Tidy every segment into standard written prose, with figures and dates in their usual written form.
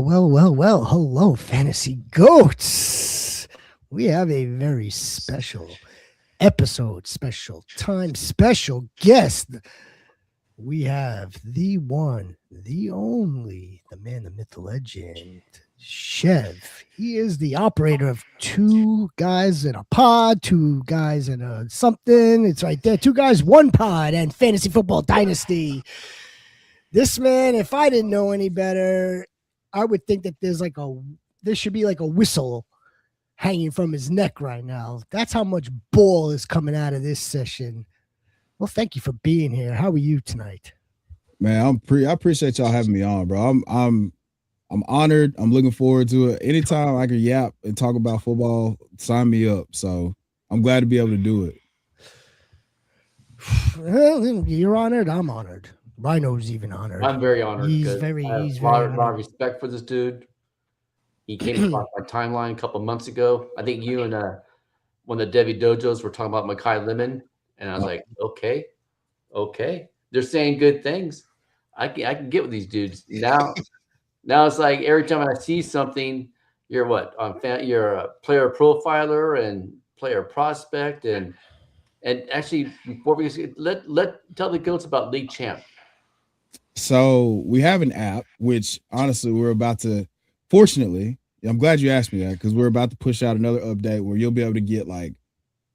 Well. Hello, Fantasy Goats. We have a very special episode, special time, special guest. We have the one, the only, the man, the myth, the legend, CHEV. He is the operator of Two Guys in a Pod, Two Guys in a something. It's right there. Two Guys, One Pod, and Fantasy Football Dynasty. This man, if I didn't know any better, I would think that there should be like a whistle hanging from his neck right now. That's how much ball is coming out of this session. Well, thank you for being here. How are you tonight? Man, I appreciate y'all having me on, bro. I'm honored. I'm looking forward to it. Anytime I can yap and talk about football, sign me up. So I'm glad to be able to do it. Well, you're honored. I'm honored. Rhino's even honored. I'm very honored. He's I very have a lot of respect for this dude. He came across my timeline a couple months ago. I think you and one of the Debbie Dojos were talking about Makai Lemon, and I was like, okay, they're saying good things. I can get with these dudes now. Now it's like every time I see something, you're what you're a player profiler and player prospect, and actually before we tell the goats about League Champ. So we have an app, which honestly we're about to. Fortunately, I'm glad you asked me that because we're about to push out another update where you'll be able to get like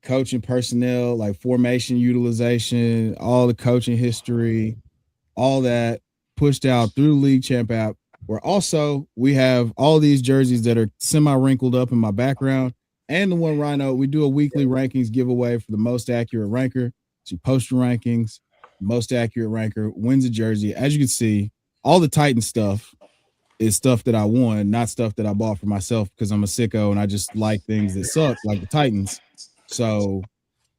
coaching personnel, like formation utilization, all the coaching history, all that pushed out through the League Champ app. Where also we have all these jerseys that are semi-wrinkled up in my background, and the one Rhino. We do a weekly rankings giveaway for the most accurate ranker. So you post your rankings. Most accurate ranker wins a jersey. As you can see, all the Titan stuff is stuff that I won, not stuff that I bought for myself because I'm a sicko and I just like things that suck, like the Titans. So,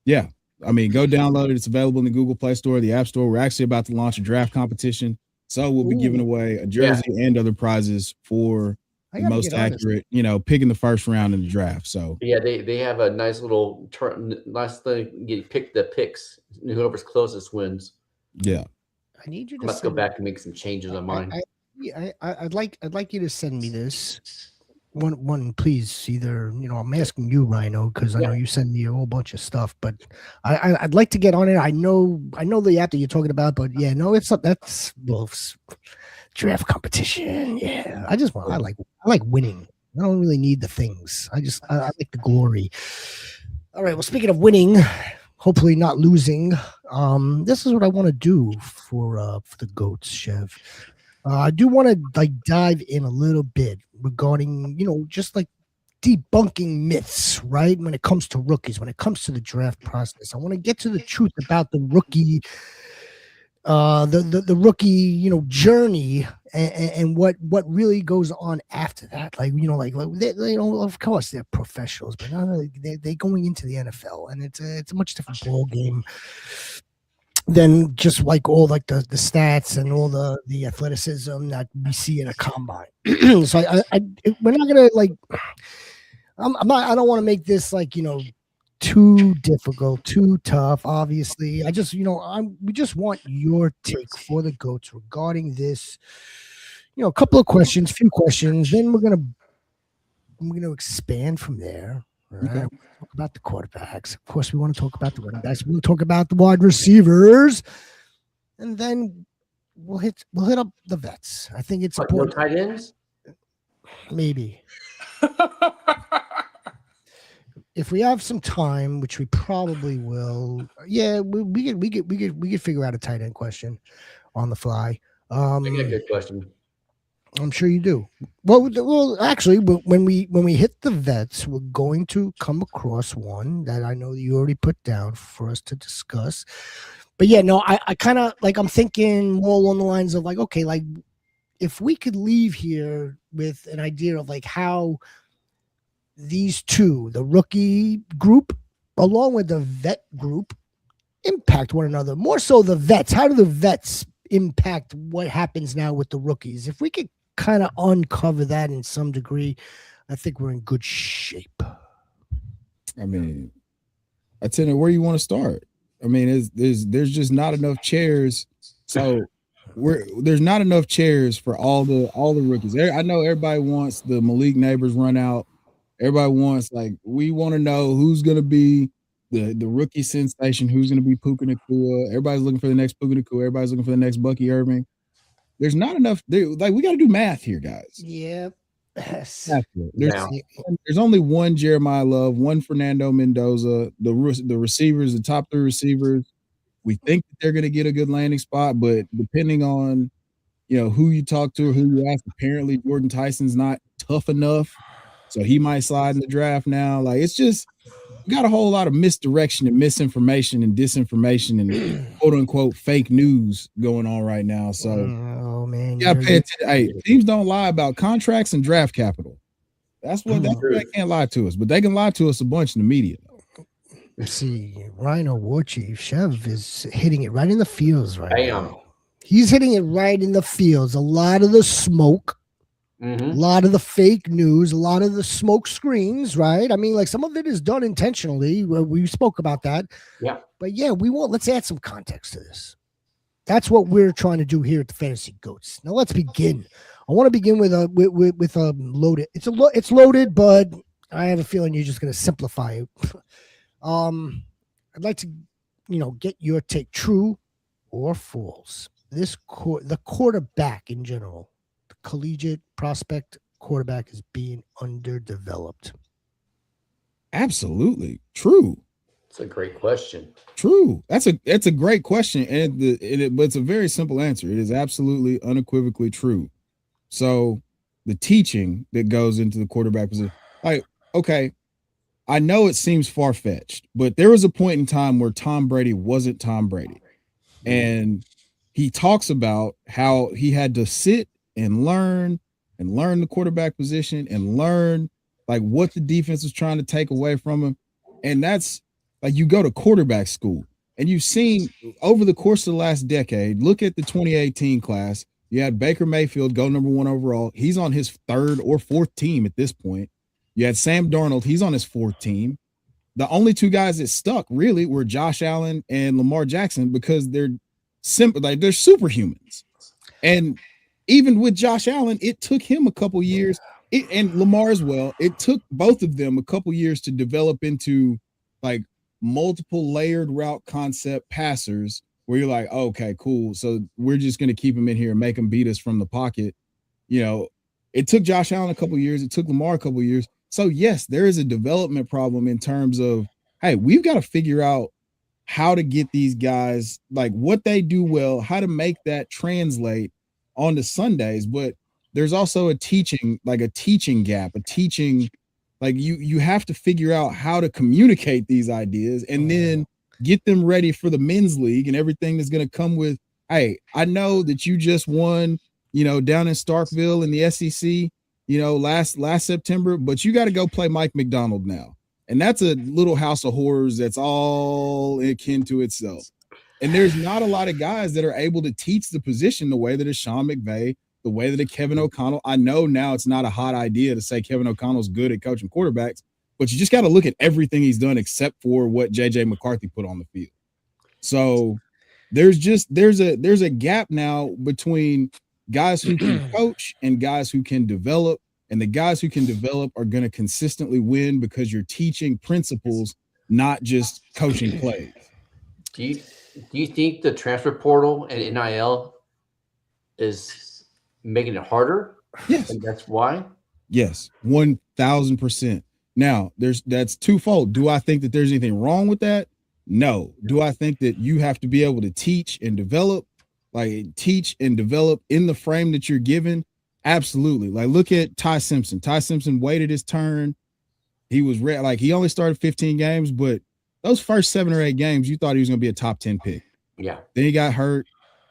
yeah, I mean, go download it. It's available in the Google Play Store, the App Store. We're actually about to launch a draft competition. So we'll be giving away a jersey and other prizes for the most accurate, pick in the first round in the draft. So yeah, they have a nice little nice thing. You pick the picks. Whoever's closest wins. Yeah. I need you to go back and make some changes on mine. I'd like you to send me this. One, please. Either I'm asking you, Rhino, because I know you send me a whole bunch of stuff, but I'd like to get on it. I know the app that you're talking about, but that's draft competition. Yeah, I like winning. I don't really need the things. I like the glory. All right. Well, speaking of winning, hopefully not losing. This is what I want to do for the goats, CHEV. I do want to dive in a little bit regarding, just like debunking myths, right? When it comes to rookies, when it comes to the draft process, I want to get to the truth about the rookie, the rookie, journey and what really goes on after that. Of course they're professionals, but they're going into the NFL, and it's a much different ball game than just all the stats and all the athleticism that we see in a combine. So we're not gonna I don't want to make this too difficult, too tough. Obviously, we just want your take for the goats regarding this. A couple of questions, few questions. Then we're gonna expand from there. Right. Okay. Talk about the quarterbacks. Of course, we want to talk about the running backs. We want to talk about the wide receivers, and then we'll hit up the vets. I think it's important. No tight ends? Maybe. If we have some time, which we probably will, we could figure out a tight end question on the fly. I got a good question. I'm sure you do. Well, actually, when we hit the vets, we're going to come across one that I know that you already put down for us to discuss. But yeah, no, I kind of I'm thinking more along the lines of if we could leave here with an idea of how these two, the rookie group along with the vet group, impact one another. More so the vets. How do the vets impact what happens now with the rookies? If we could kind of uncover that in some degree, I think we're in good shape. I mean, I tell you where you want to start. I mean, there's just not enough chairs. So there's not enough chairs for all the rookies. I know everybody wants the Malik Neighbors run out. Everybody wants, like, we want to know who's going to be the rookie sensation, who's going to be Puka Nacua. Everybody's looking for the next Puka Nacua. Everybody's looking for the next Bucky Irving. There's not enough. Like, we got to do math here, guys. Yeah. There's only one Jeremiah Love, one Fernando Mendoza, the receivers, the top 3 receivers. We think that they're going to get a good landing spot, but depending on, who you talk to or who you ask, apparently Jordan Tyson's not tough enough, so he might slide in the draft now. Like, it's just, we got a whole lot of misdirection and misinformation and disinformation and quote unquote fake news going on right now. So, oh man, you gotta pay attention. Hey, teams don't lie about contracts and draft capital. That's what they can't lie to us, but they can lie to us a bunch in the media. See, Rhino War Chief CHEV is hitting it right in the fields right now. He's hitting it right in the fields. A lot of the smoke, a lot of the fake news, a lot of the smoke screens, right? I mean, like, some of it is done intentionally. We spoke about that. Yeah. But yeah, let's add some context to this. That's what we're trying to do here at the Fantasy Goats. Now let's begin. I want to begin with loaded. It's loaded, but I have a feeling you're just going to simplify it. I'd like to, get your take, true or false. The quarterback in general, the collegiate prospect quarterback, is being underdeveloped. Absolutely true. It's a great question. True. That's a great question, but it's a very simple answer. It is absolutely unequivocally true. So the teaching that goes into the quarterback position, like, okay, I know it seems far-fetched, but there was a point in time where Tom Brady wasn't Tom Brady. And he talks about how he had to sit and learn the quarterback position and learn, like, what the defense was trying to take away from him. And that's, like, you go to quarterback school and you've seen over the course of the last decade, look at the 2018 class. You had Baker Mayfield go number 1 overall. He's on his 3rd or 4th team at this point. You had Sam Darnold. He's on his 4th team. The only 2 guys that stuck really were Josh Allen and Lamar Jackson, because they're simple, like, they're superhumans. And even with Josh Allen, it took him a couple years, and Lamar as well. It took both of them a couple years to develop into, like, multiple layered route concept passers where you're like, oh, okay, cool. So we're just going to keep him in here and make him beat us from the pocket. It took Josh Allen a couple years. It took Lamar a couple years. So yes, there is a development problem in terms of, hey, we've got to figure out how to get these guys, like, what they do well, how to make that translate onto Sundays. But there's also a teaching gap, like, you have to figure out how to communicate these ideas and then get them ready for the men's league and everything that's going to come with, hey, I know that you just won, down in Starkville in the SEC, last September, but you got to go play Mike McDonald now. And that's a little house of horrors that's all akin to itself. And there's not a lot of guys that are able to teach the position the way that a Sean McVay, the way that a Kevin O'Connell. I know now it's not a hot idea to say Kevin O'Connell's good at coaching quarterbacks, but you just got to look at everything he's done except for what JJ McCarthy put on the field. So there's a gap now between guys who can coach and guys who can develop. And the guys who can develop are going to consistently win because you're teaching principles, not just coaching plays. Do you think the transfer portal and NIL is making it harder? Yes. And that's why? Yes, 1,000%. Now, that's twofold. Do I think that there's anything wrong with that? No. Do I think that you have to be able to teach and develop in the frame that you're given? Absolutely. Like, look at Ty Simpson. Ty Simpson waited his turn. He was he only started 15 games, but those first 7 or 8 games, you thought he was going to be a top 10 pick. Yeah. Then he got hurt,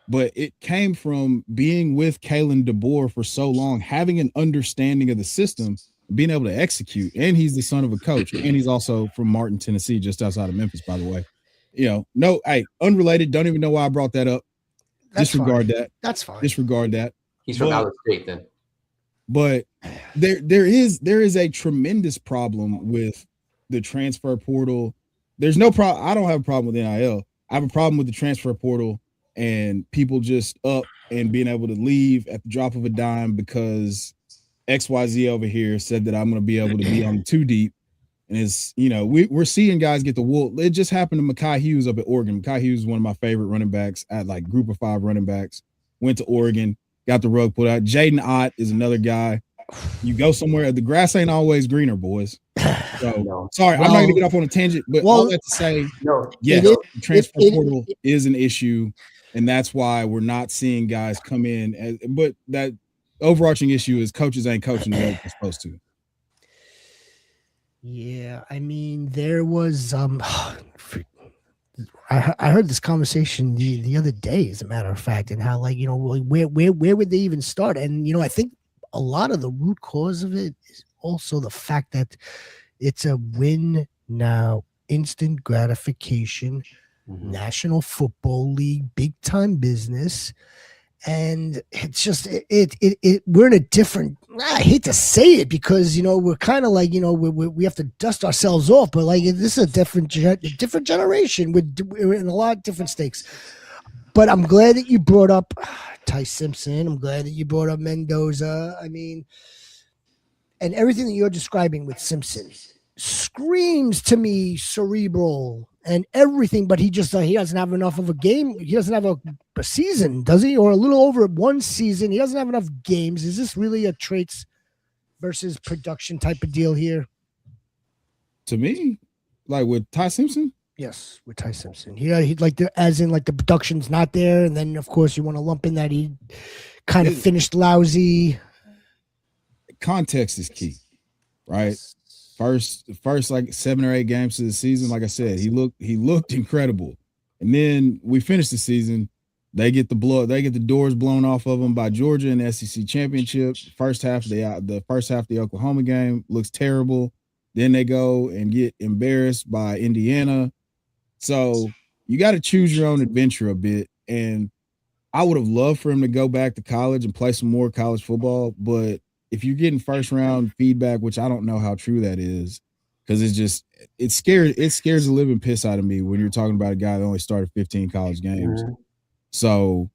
but it came from being with Kalen DeBoer for so long, having an understanding of the system, being able to execute. And he's the son of a coach, and he's also from Martin, Tennessee, just outside of Memphis, by the way. Unrelated. Don't even know why I brought that up. Disregard that. That's fine. Disregard that. He's from out of state then. But there is a tremendous problem with the transfer portal. There's no problem. I don't have a problem with NIL. I have a problem with the transfer portal and people just up and being able to leave at the drop of a dime because XYZ over here said that I'm going to be able to be on the 2 deep. And it's, we're seeing guys get the wool. It just happened to Mekhi Hughes up at Oregon. Mekhi Hughes is one of my favorite running backs at like group of 5 running backs. Went to Oregon, got the rug pulled out. Jaden Ott is another guy. You go somewhere, the grass ain't always greener, boys. So, sorry, I'm not going to get off on a tangent, but all that to say, yes, the transfer portal is an issue, and that's why we're not seeing guys come in. But that overarching issue is coaches ain't coaching the way they're supposed to. Yeah, I mean, there was I heard this conversation the other day, as a matter of fact, and how where would they even start? And I think a lot of the root cause of it is also the fact that it's a win now, instant gratification, National Football League, big time business. And it's just we're in a different, I hate to say it because we're kind of like we have to dust ourselves off, but like this is a different generation. We're in a lot of different stakes. But I'm glad that you brought up Ty Simpson. I'm glad that you brought up Mendoza. I mean, and everything that you're describing with Simpson screams to me cerebral and everything, but he doesn't have enough of a game. He doesn't have a season, does he? Or a little over 1 season. He doesn't have enough games. Is this really a traits versus production type of deal here? To me, like with Ty Simpson? Yes, with Ty Simpson. Yeah, he as in the production's not there, and then of course you want to lump in that he kind of finished lousy. Context is key, right? First like 7 or 8 games of the season, like I said, he looked incredible. And then we finished the season, they get the doors blown off of them by Georgia in the SEC championship. First half of the Oklahoma game looks terrible. Then they go and get embarrassed by Indiana. So you got to choose your own adventure a bit. And I would have loved for him to go back to college and play some more college football, but if you're getting first round feedback, which I don't know how true that is, because it scares the living piss out of me when you're talking about a guy that only started 15 college games. Mm-hmm. So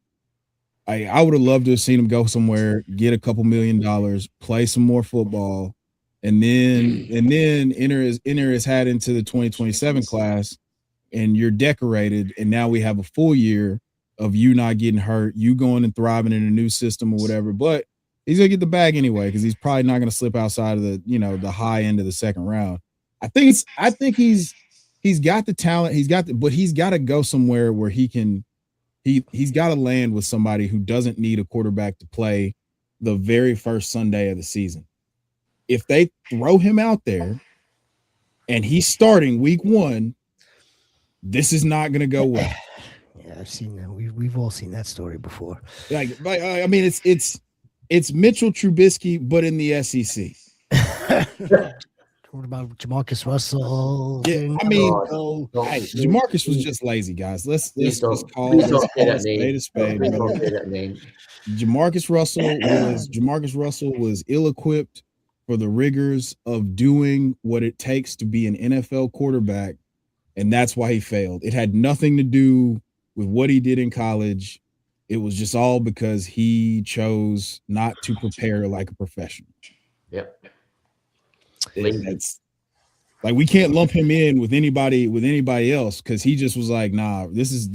I would have loved to have seen him go somewhere, get a couple $1 million, play some more football, and then enter his hat into the 2027 class, and you're decorated, and now we have a full year of you not getting hurt, you going and thriving in a new system or whatever. But he's gonna get the bag anyway because he's probably not gonna slip outside of the high end of the second round. I think he's got the talent, but he's got to go somewhere where he's got to land with somebody who doesn't need a quarterback to play the very first Sunday of the season. If they throw him out there and he's starting week 1, this is not gonna go well. Yeah, I've seen that. We've all seen that story before. I mean, it's Mitchell Trubisky, but in the SEC. What about Jamarcus Russell? Yeah, I mean, Jamarcus was just lazy, guys. Let's call a spade. Jamarcus Russell was ill-equipped for the rigors of doing what it takes to be an NFL quarterback, and that's why he failed. It had nothing to do with what he did in college. It was just all because he chose not to prepare like a professional. Yep. It's like we can't lump him in with anybody else because he just was like, nah, this is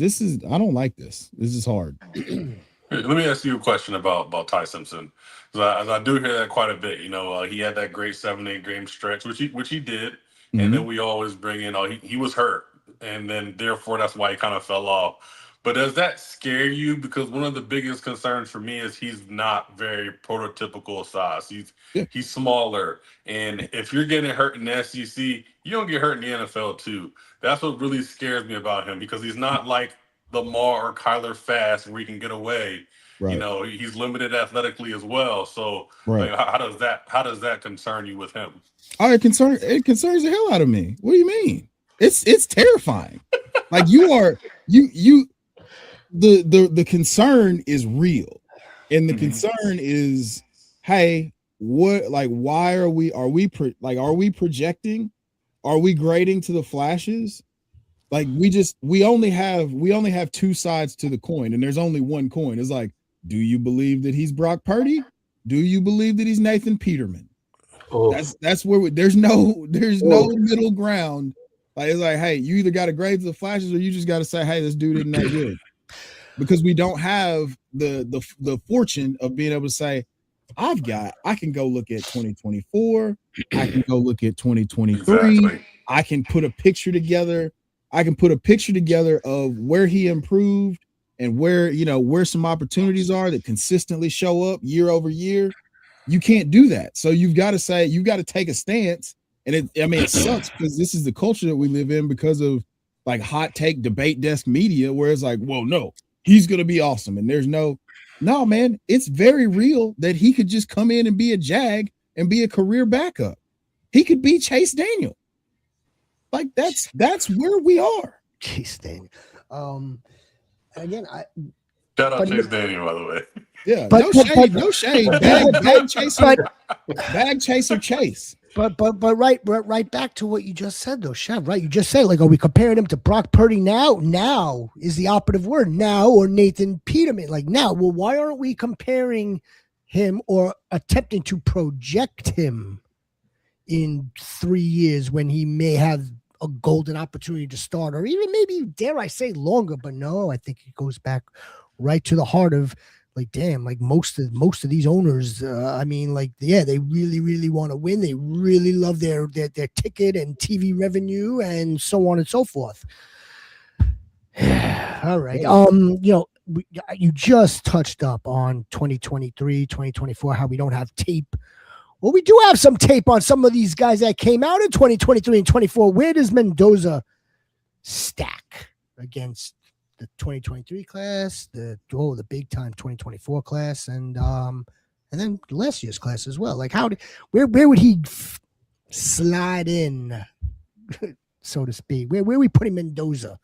I don't like this. This is hard. Let me ask you a question about Ty Simpson. Because I do hear that quite a bit. He had that great 7-8 game stretch, which he did. Mm-hmm. And then we always bring in, he was hurt. And then therefore that's why he kind of fell off. But does that scare you? Because one of the biggest concerns for me is he's not very prototypical size. He's smaller. And if you're getting hurt in the SEC, you don't get hurt in the NFL too. That's what really scares me about him because he's not like Lamar or Kyler Fast where he can get away. Right. He's limited athletically as well. So right. How does that concern you with him? It concerns the hell out of me. What do you mean? It's terrifying. Like the concern is real. And the concern is, hey, why are we projecting? Are we grading to the flashes? Like we only have two sides to the coin, and there's only one coin. It's like, do you believe that he's Brock Purdy? Do you believe that he's Nathan Peterman? Oh, That's where there's no middle ground. Like it's like, hey, you either got to grade the flashes or you just got to say, hey, this dude isn't that good. Because we don't have the fortune of being able to say, I can go look at 2024, I can go look at 2023, Exactly. I can put a picture together. I can put a picture together of where he improved and where some opportunities are that consistently show up year over year. You can't do that. So you've got to take a stance. And it sucks because this is the culture that we live in because of like hot take debate desk media, where it's like, well, no, he's going to be awesome. And there's no, man, it's very real that he could just come in and be a Jag and be a career backup. He could be Chase Daniel. Like that's where we are. Chase Daniel. Again, Shout out Chase Daniel, by the way. Yeah, no shade. Bag chaser Chase. But right back to what you just said though, Chev. Right, you just said like, are we comparing him to Brock Purdy now? Now is the operative word. Now or Nathan Peterman? Like now. Well, why aren't we comparing him or attempting to project him in 3 years when he may have a golden opportunity to start, or even maybe, dare I say, longer? But no, I think it goes back right to the heart of like, damn, like most of these owners, I mean, like, yeah, they really, really want to win. They really love their ticket and TV revenue and so on and so forth. All right. You just touched up on 2023, 2024, how we don't have tape. Well, we do have some tape on some of these guys that came out in 2023 and 24. Where does Mendoza stack against the 2023 class, the big time 2024 class, and then last year's class as well? Like where would he slide so to speak? Where we putting Mendoza?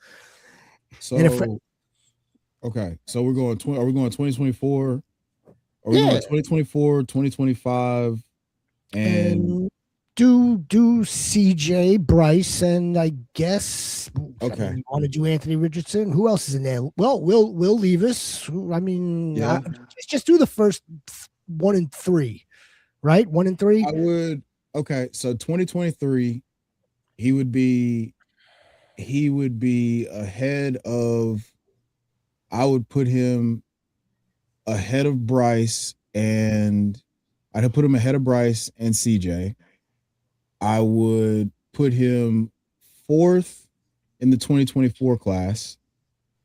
So okay, so we're going. Are we going 2024? Are we going 2024, 2025? And do CJ, Bryce, and I guess okay. Want to do Anthony Richardson? Who else is in there? Well, Will Levis. I mean, yeah. Just do the first 1 and 3, right? 1 and 3. I would. Okay, so 2023, he would be ahead of. I would put him ahead of Bryce and. I'd put him ahead of Bryce and CJ. I would put him 4th in the 2024 class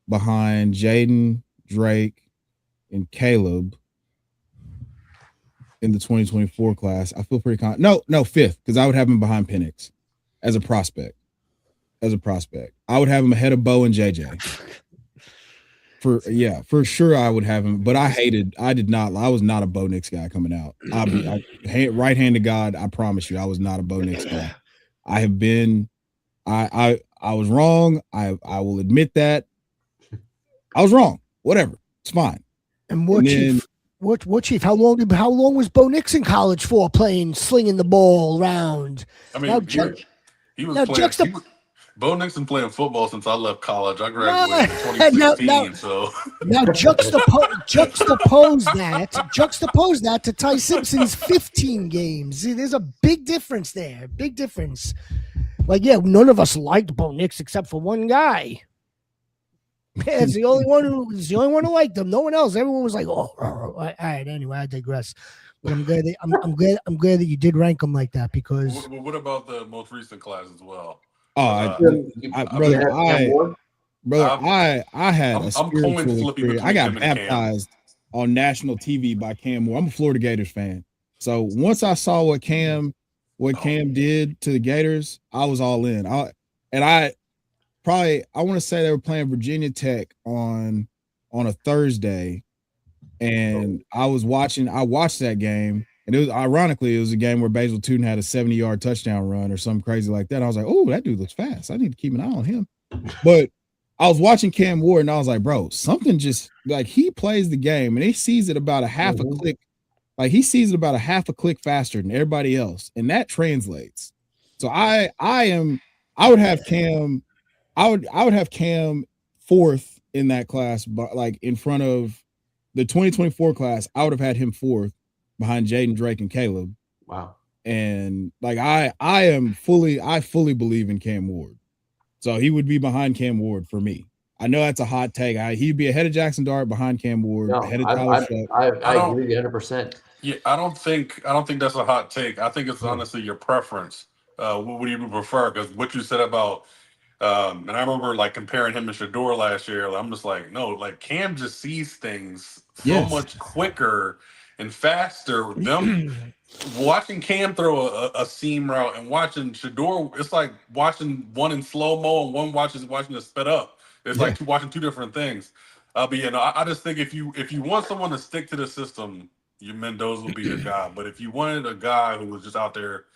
behind Jaden, Drake, and Caleb in the 2024 class. I feel pretty No, 5th, because I would have him behind Penix as a prospect. I would have him ahead of Bo and JJ. For sure I would have him, but I was not a Bo Nix guy coming out. Right hand to God, I promise you, I was not a Bo Nix guy. I have been, I was wrong. I will admit that. I was wrong. Whatever. It's fine. And Chief? How long was Bo Nix in college for, slinging the ball around? I mean, he was playing. Bo Nixon playing football since I left college. I graduated in 2016. So now juxtapose that to Ty Simpson's 15 games. See, there's a big difference there. Big difference. Like, yeah, none of us liked Bo Nix except for one guy. Yeah, it's the only one who liked him. No one else. Everyone was like, "Oh, all right." Anyway, I digress. But I'm glad that you did rank him like that because. What about the most recent class as well? I had a spiritual experience. I got baptized on national TV by Cam Moore. I'm a Florida Gators fan. So once I saw what Cam did to the Gators, I was all in. I want to say they were playing Virginia Tech on a Thursday, and I watched that game. And it was a game where Basil Tootin had a 70-yard touchdown run or something crazy like that. I was like, oh, that dude looks fast. I need to keep an eye on him. But I was watching Cam Ward and I was like, bro, something just like he plays the game and he sees it about a half a click. Like he sees it about a half a click faster than everybody else. And that translates. So I would have Cam I would have Cam fourth in that class, but like in front of the 2024 class, I would have had him fourth behind Jaden, Drake, and Caleb. Wow. And like I fully believe in Cam Ward. So he would be behind Cam Ward for me. I know that's a hot take. He'd be ahead of Jackson Dart, behind Cam Ward, No, ahead of Tyler Shuck. I agree 100%. Yeah, I don't think that's a hot take. I think it's honestly your preference. What would you prefer? Because what you said about, and I remember like comparing him to Shador last year. I'm just like, no, like Cam just sees things so much quicker and faster. Them watching Cam throw a seam route and watching Shador, it's like watching one in slow mo and one watching it sped up. It's like watching two different things. But yeah, no, I just think if you want someone to stick to the system, your Mendoza will be your guy. But if you wanted a guy who was just out there,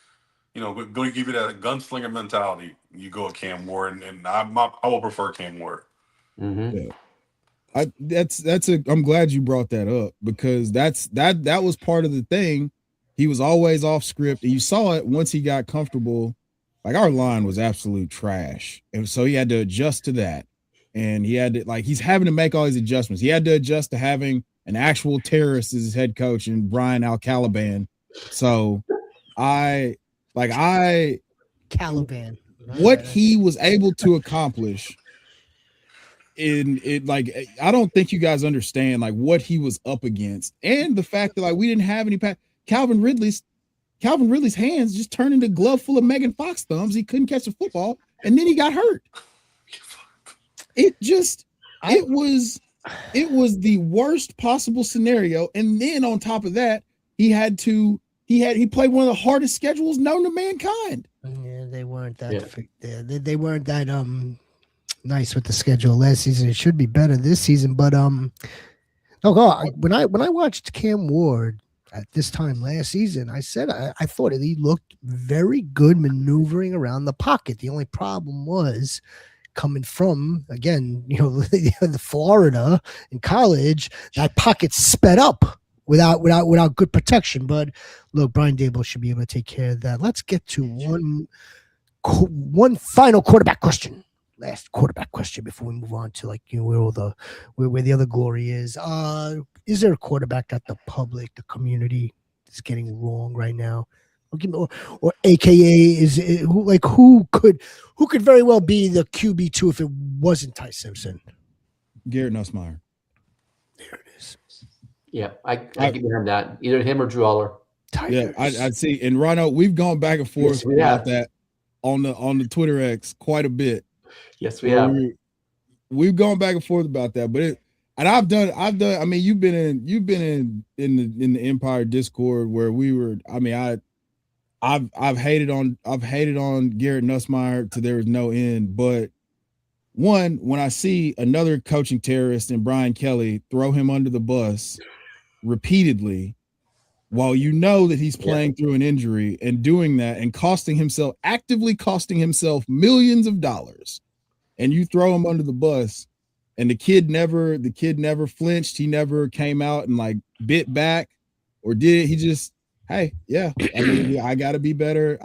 going to give you that gunslinger mentality, you go with Cam Ward, and I will prefer Cam Ward. Mm-hmm. Yeah. I'm glad you brought that up, because that was part of the thing. He was always off script, and you saw it once he got comfortable. Like, our line was absolute trash, and so he had to adjust to that. And he had to, like, he's having to make all these adjustments. He had to adjust to having an actual terrorist as his head coach and Brian Al-Caliban. So Caliban. What he was able to accomplish in it, like, I don't think you guys understand like what he was up against, and the fact that like we didn't have any Calvin Ridley's hands just turned into a glove full of Megan Fox thumbs. He couldn't catch the football, and then he got hurt. It was the worst possible scenario. And then on top of that, he played one of the hardest schedules known to mankind. Yeah, they weren't that they weren't that nice with the schedule last season. It should be better this season, but when I watched Cam Ward at this time last season, I said I thought he looked very good maneuvering around the pocket. The only problem was, coming from, again, the Florida in college, that pocket sped up without good protection. But look, Brian Daboll should be able to take care of that. Let's get to one final quarterback question. Last quarterback question before we move on to where the other glory is. Is there a quarterback that the public, the community is getting wrong right now? Or AKA who could very well be the QB2 if it wasn't Ty Simpson? Garrett Nussmeier. There it is. Yeah, I give him that. Either him or Drew Aller. Yeah, I'd see. And Rhino, we've gone back and forth about that on the Twitter X quite a bit. Yes, we have. We've gone back and forth about that, but I've done. I mean, you've been in the Empire Discord where we were. I mean, I've hated on Garrett Nussmeier to there is no end. But when I see another coaching terrorist in Brian Kelly throw him under the bus repeatedly, while you know that he's playing through an injury and doing that and actively costing himself millions of dollars, and you throw him under the bus, and the kid never flinched, he never came out and like bit back or did. He just, hey, yeah, I gotta be better.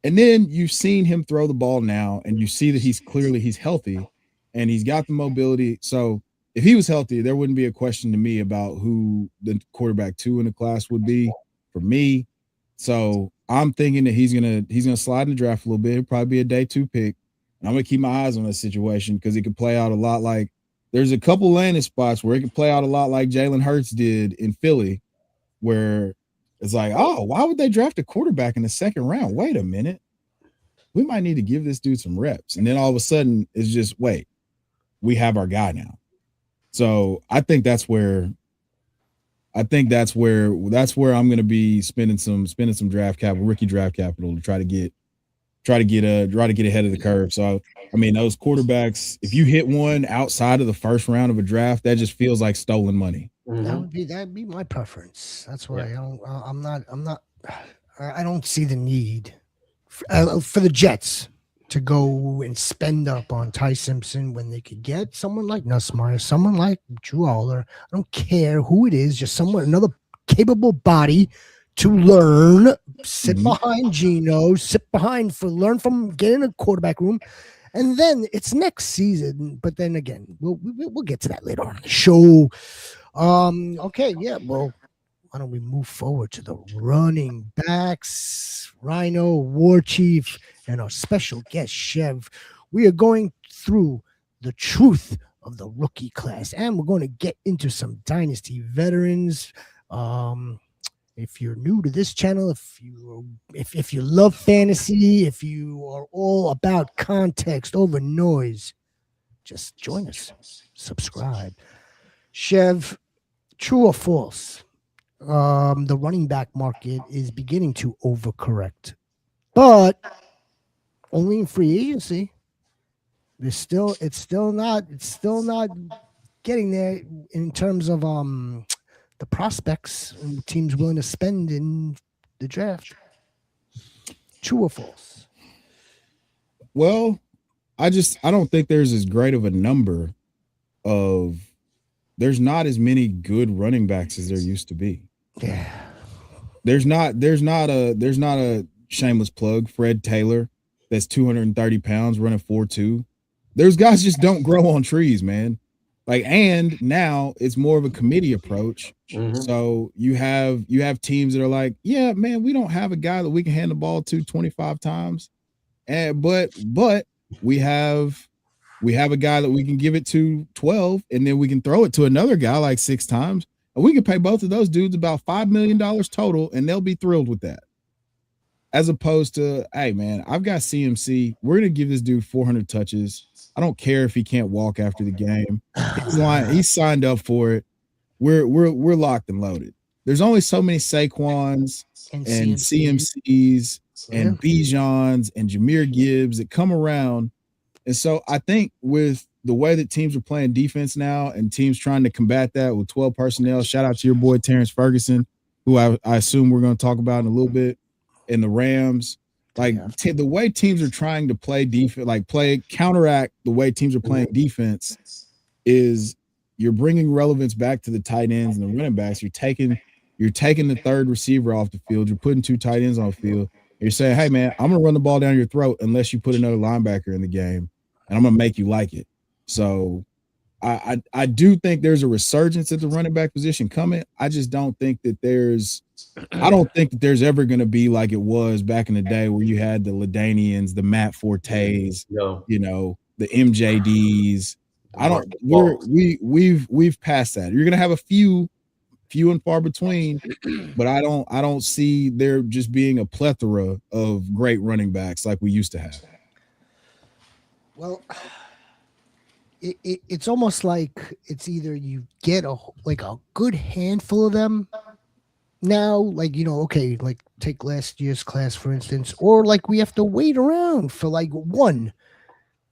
And then you've seen him throw the ball now, and you see that he's healthy and he's got the mobility. So if he was healthy, there wouldn't be a question to me about who the quarterback 2 in the class would be for me. So I'm thinking that he's gonna slide in the draft a little bit. He'll probably be a day 2 pick. And I'm gonna keep my eyes on that situation because it could play out a lot like there's a couple landing spots where it could play out a lot like Jalen Hurts did in Philly, where it's like, oh, why would they draft a quarterback in the second round? Wait a minute. We might need to give this dude some reps. And then all of a sudden it's just, wait, we have our guy now. So I think that's where I'm going to be spending some draft capital, rookie draft capital to try to get ahead of the curve. So, I mean, those quarterbacks, if you hit one outside of the first round of a draft, that just feels like stolen money. Mm-hmm. That'd be my preference. That's why I don't see the need for the Jets to go and spend up on Ty Simpson when they could get someone like Nussmeier, someone like Drew Aller. I don't care who it is, just another capable body to learn, sit behind Geno, learn from, get in a quarterback room And then it's next season, but then again, we'll get to that later on in the show. Okay, yeah, well, why don't we move forward to the running backs? Rhino, War Chief, and our special guest, CHEV. We are going through the truth of the rookie class, and we're going to get into some Dynasty veterans. If you're new to this channel, if you love fantasy, if you are all about context over noise, just join us. Subscribe. CHEV, true or false? The running back market is beginning to overcorrect, but only in free agency. It's still not getting there in terms of the prospects and teams willing to spend in the draft. True or false? Well, I don't think there's as great of a number of. There's not as many good running backs as there used to be. Yeah. There's not a shameless plug, Fred Taylor, that's 230 pounds running 4.2. There's guys just don't grow on trees, man. Like, and now it's more of a committee approach. Mhm. So you have teams that are like, yeah, man, we don't have a guy that we can hand the ball to 25 times. But we have a guy that we can give it to 12, and then we can throw it to another guy like 6 times. And we can pay both of those dudes about $5 million total, and they'll be thrilled with that. As opposed to, hey, man, I've got CMC. We're going to give this dude 400 touches. I don't care if he can't walk after the game. He's signed up for it. We're locked and loaded. There's only so many Saquons and CMCs and Bijans and Jahmyr Gibbs that come around. And so I think with the way that teams are playing defense now and teams trying to combat that with 12 personnel, shout out to your boy Terrence Ferguson, who I assume we're going to talk about in a little bit, and the Rams. Like the way teams are trying to play defense, like counteract the way teams are playing defense, is you're bringing relevance back to the tight ends and the running backs. You're taking the third receiver off the field. You're putting 2 tight ends on the field. You're saying, hey, man, I'm going to run the ball down your throat unless you put another linebacker in the game, and I'm going to make you like it. So I do think there's a resurgence at the running back position coming. I just don't think that there's ever going to be like it was back in the day where you had the LaDainians, the Matt Fortes, the MJDs. We've passed that. You're going to have a few and far between, but I don't see there just being a plethora of great running backs like we used to have. Well, it's almost like it's either you get a good handful of them now, like, okay, like take last year's class, for instance, or like we have to wait around for like one.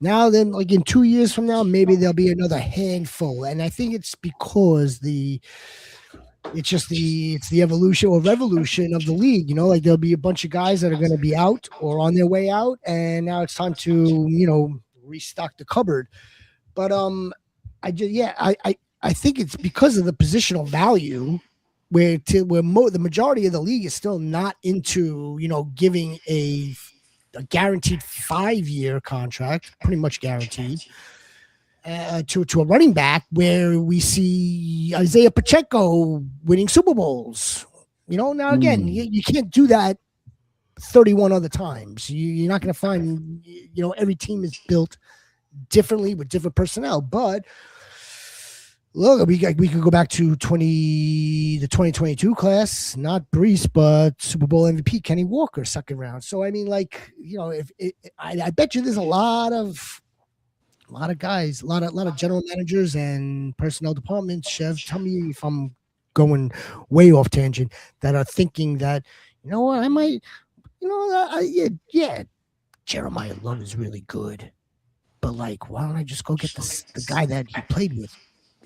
Now, then, like in 2 years from now, maybe there'll be another handful. And I think it's because it's the evolution or revolution of the league. Like there'll be a bunch of guys that are going to be out or on their way out, and now it's time to restock the cupboard. But I think it's because of the positional value where the majority of the league is still not into giving a guaranteed 5-year contract, pretty much guaranteed, to a running back, where we see Isaiah Pacheco winning Super Bowls. Now again, you can't do that 31 other times. You're not going to find, every team is built differently with different personnel. But look, we could go back to the 2022 class, not Brees, but Super Bowl MVP Kenny Walker, second round. So I mean, I bet you there's a lot of guys, a lot of general managers and personnel departments. CHEV, tell me if I'm going way off tangent, that are thinking that, I might, Jeremiah Love is really good, but like, why don't I just go get the guy that he played with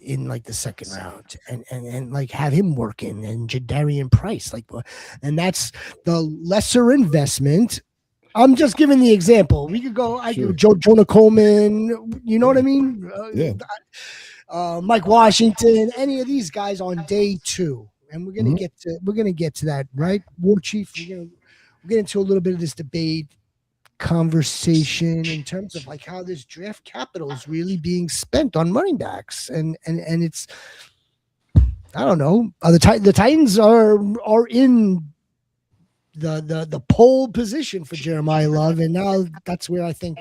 in like the second round and like have him working, and Jadarian Price, and that's the lesser investment. I'm just giving the example. We could go, Jonah Coleman, you know what I mean? Mike Washington, any of these guys on day 2. And we're gonna get to that, right? War Chief, we'll get into a little bit of this debate conversation in terms of like how this draft capital is really being spent on running backs, and it's, I don't know. The Titans are in the pole position for Jeremiah Love, and now that's where I think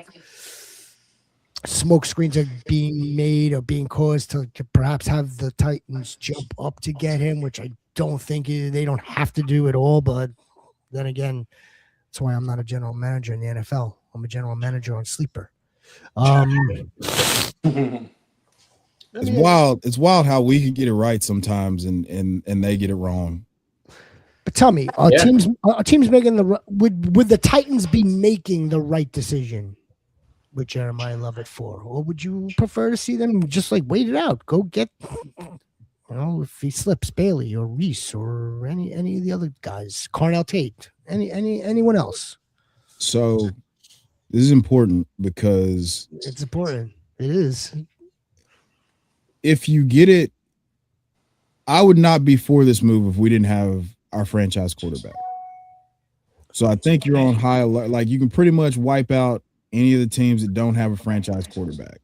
smoke screens are being made or being caused to perhaps have the Titans jump up to get him, which I don't think they don't have to do at all. But then again, that's why I'm not a general manager in the NFL. I'm a general manager on Sleeper. It's wild. It's wild how we can get it right sometimes, and they get it wrong. But tell me, are teams making would the Titans be making the right decision with Jeremiah Love at 4, or would you prefer to see them just like wait it out, go get, if he slips, Bailey or Reese or any of the other guys, Carnell Tate, anyone else? So this is important because it's important. It is. If you get it, I would not be for this move if we didn't have our franchise quarterback. So I think you're on high alert. Like, you can pretty much wipe out any of the teams that don't have a franchise quarterback.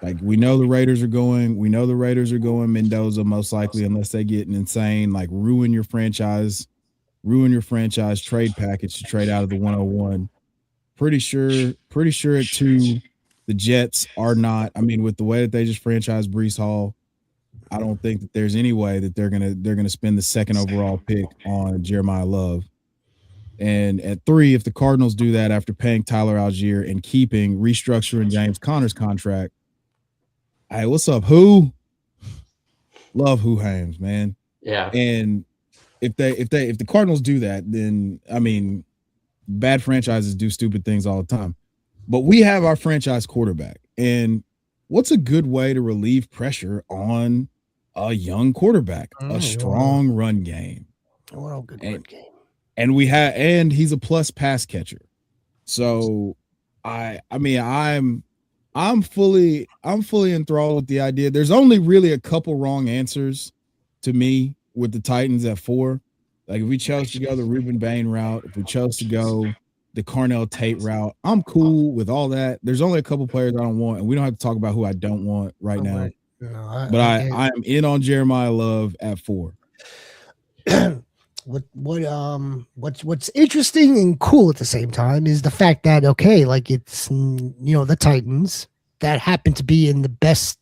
Like, we know the Raiders are going. Mendoza most likely, unless they get an insane, like, ruin your franchise trade package to trade out of the 101. Pretty sure at 2, the Jets are not. I mean, with the way that they just franchised Breece Hall, I don't think that there's any way that they're gonna spend the second overall pick on Jeremiah Love. And at 3, if the Cardinals do that after paying Tyler Algier and restructuring James Conner's contract, hey, what's up? Who? Love who Hames, man. Yeah. And if the Cardinals do that, then I mean, bad franchises do stupid things all the time. But we have our franchise quarterback, and what's a good way to relieve pressure on a young quarterback? A strong run game. Well, good run game. And he's a plus pass catcher. So I'm fully enthralled with the idea. There's only really a couple wrong answers to me with the Titans at 4. Like, if we chose to go the Ruben Bain route, if we chose to go the Carnell Tate route, I'm cool with all that. There's only a couple players I don't want, and we don't have to talk about who I don't want right now. But I am in on Jeremiah Love at 4. What's interesting and cool at the same time is the fact that it's the Titans that happen to be in the best,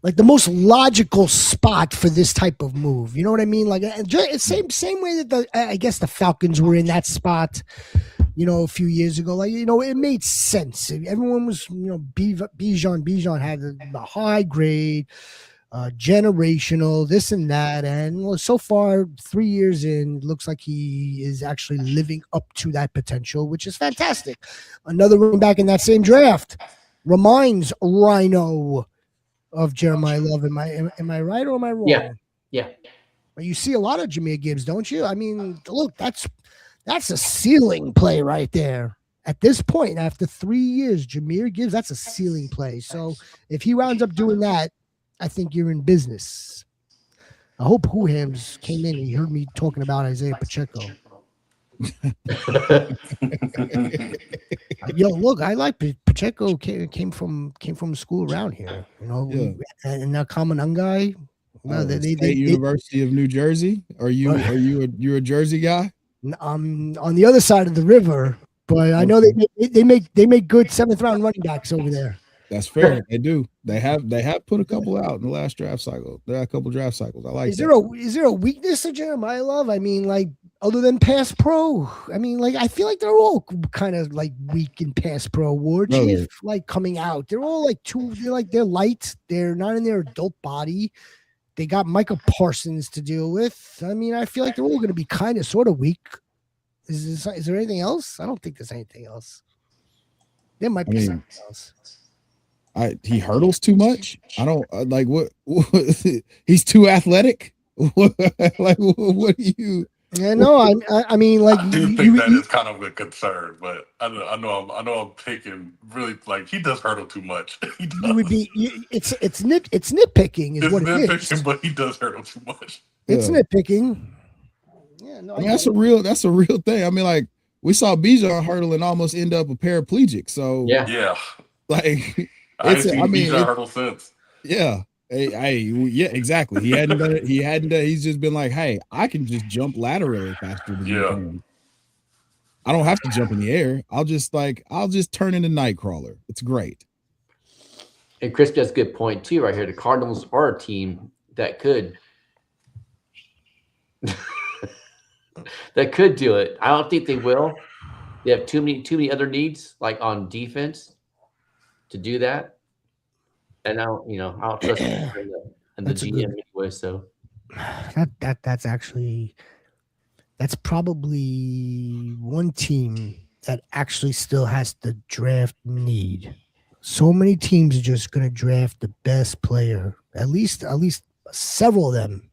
like the most logical spot for this type of move. You know what I mean? Like, same way that I guess the Falcons were in that spot, a few years ago. Like, it made sense. Everyone was, Bijan had the high grade, generational, this and that. And so far, 3 years in, it looks like he is actually living up to that potential, which is fantastic. Another running back in that same draft reminds Rhino of Jeremiah Love. Am I right or am I wrong? Yeah. You see a lot of Jahmyr Gibbs, don't you? I mean, look, that's a ceiling play right there. At this point, after 3 years, Jahmyr Gibbs, that's a ceiling play. So if he rounds up doing that, I think you're in business. I hope Hams came in and he heard me talking about Isaiah Pacheco. Yo, look, I like Pacheco. Came from school around here, and now Kamanungai. University of New Jersey. Are you a Jersey guy? On the other side of the river, but I know they make good 7th round running backs over there. That's fair. They do. They have put a couple out in the last draft cycle. There are a couple draft cycles. I like. Is there a weakness to Jeremiah Love? I mean, like, other than pass pro, I mean, like, I feel like they're all kind of like weak in pass pro. War Chief, like, coming out, they're all like they're light. They're not in their adult body. They got Michael Parsons to deal with. I mean, I feel like they're all going to be kind of sort of weak. Is there anything else? I don't think there's anything else. There might be something else. He hurdles too much. I don't like what he's too athletic. What do you? Yeah, no, I mean, like, I do think that is kind of a concern, but I know I'm picking really, like, he does hurdle too much. He does. It's nitpicking is what it is. But he does hurdle too much. It's nitpicking. Yeah, no, I mean, that's a real thing. I mean, like, we saw Bijan hurdle and almost end up a paraplegic. So Yeah. like I ain't it's seen Bijan hurdle since. yeah. Yeah, exactly. He hadn't done it. He's just been like, hey, I can just jump laterally faster than you can. I don't have to jump in the air. I'll just turn into Nightcrawler. It's great. And Crispy has a good point too, right here. The Cardinals are a team that could that could do it. I don't think they will. They have too many other needs, like on defense, to do that. And I don't trust them in the GM anyway. So that's probably one team that actually still has the draft need. So many teams are just going to draft the best player. At least several of them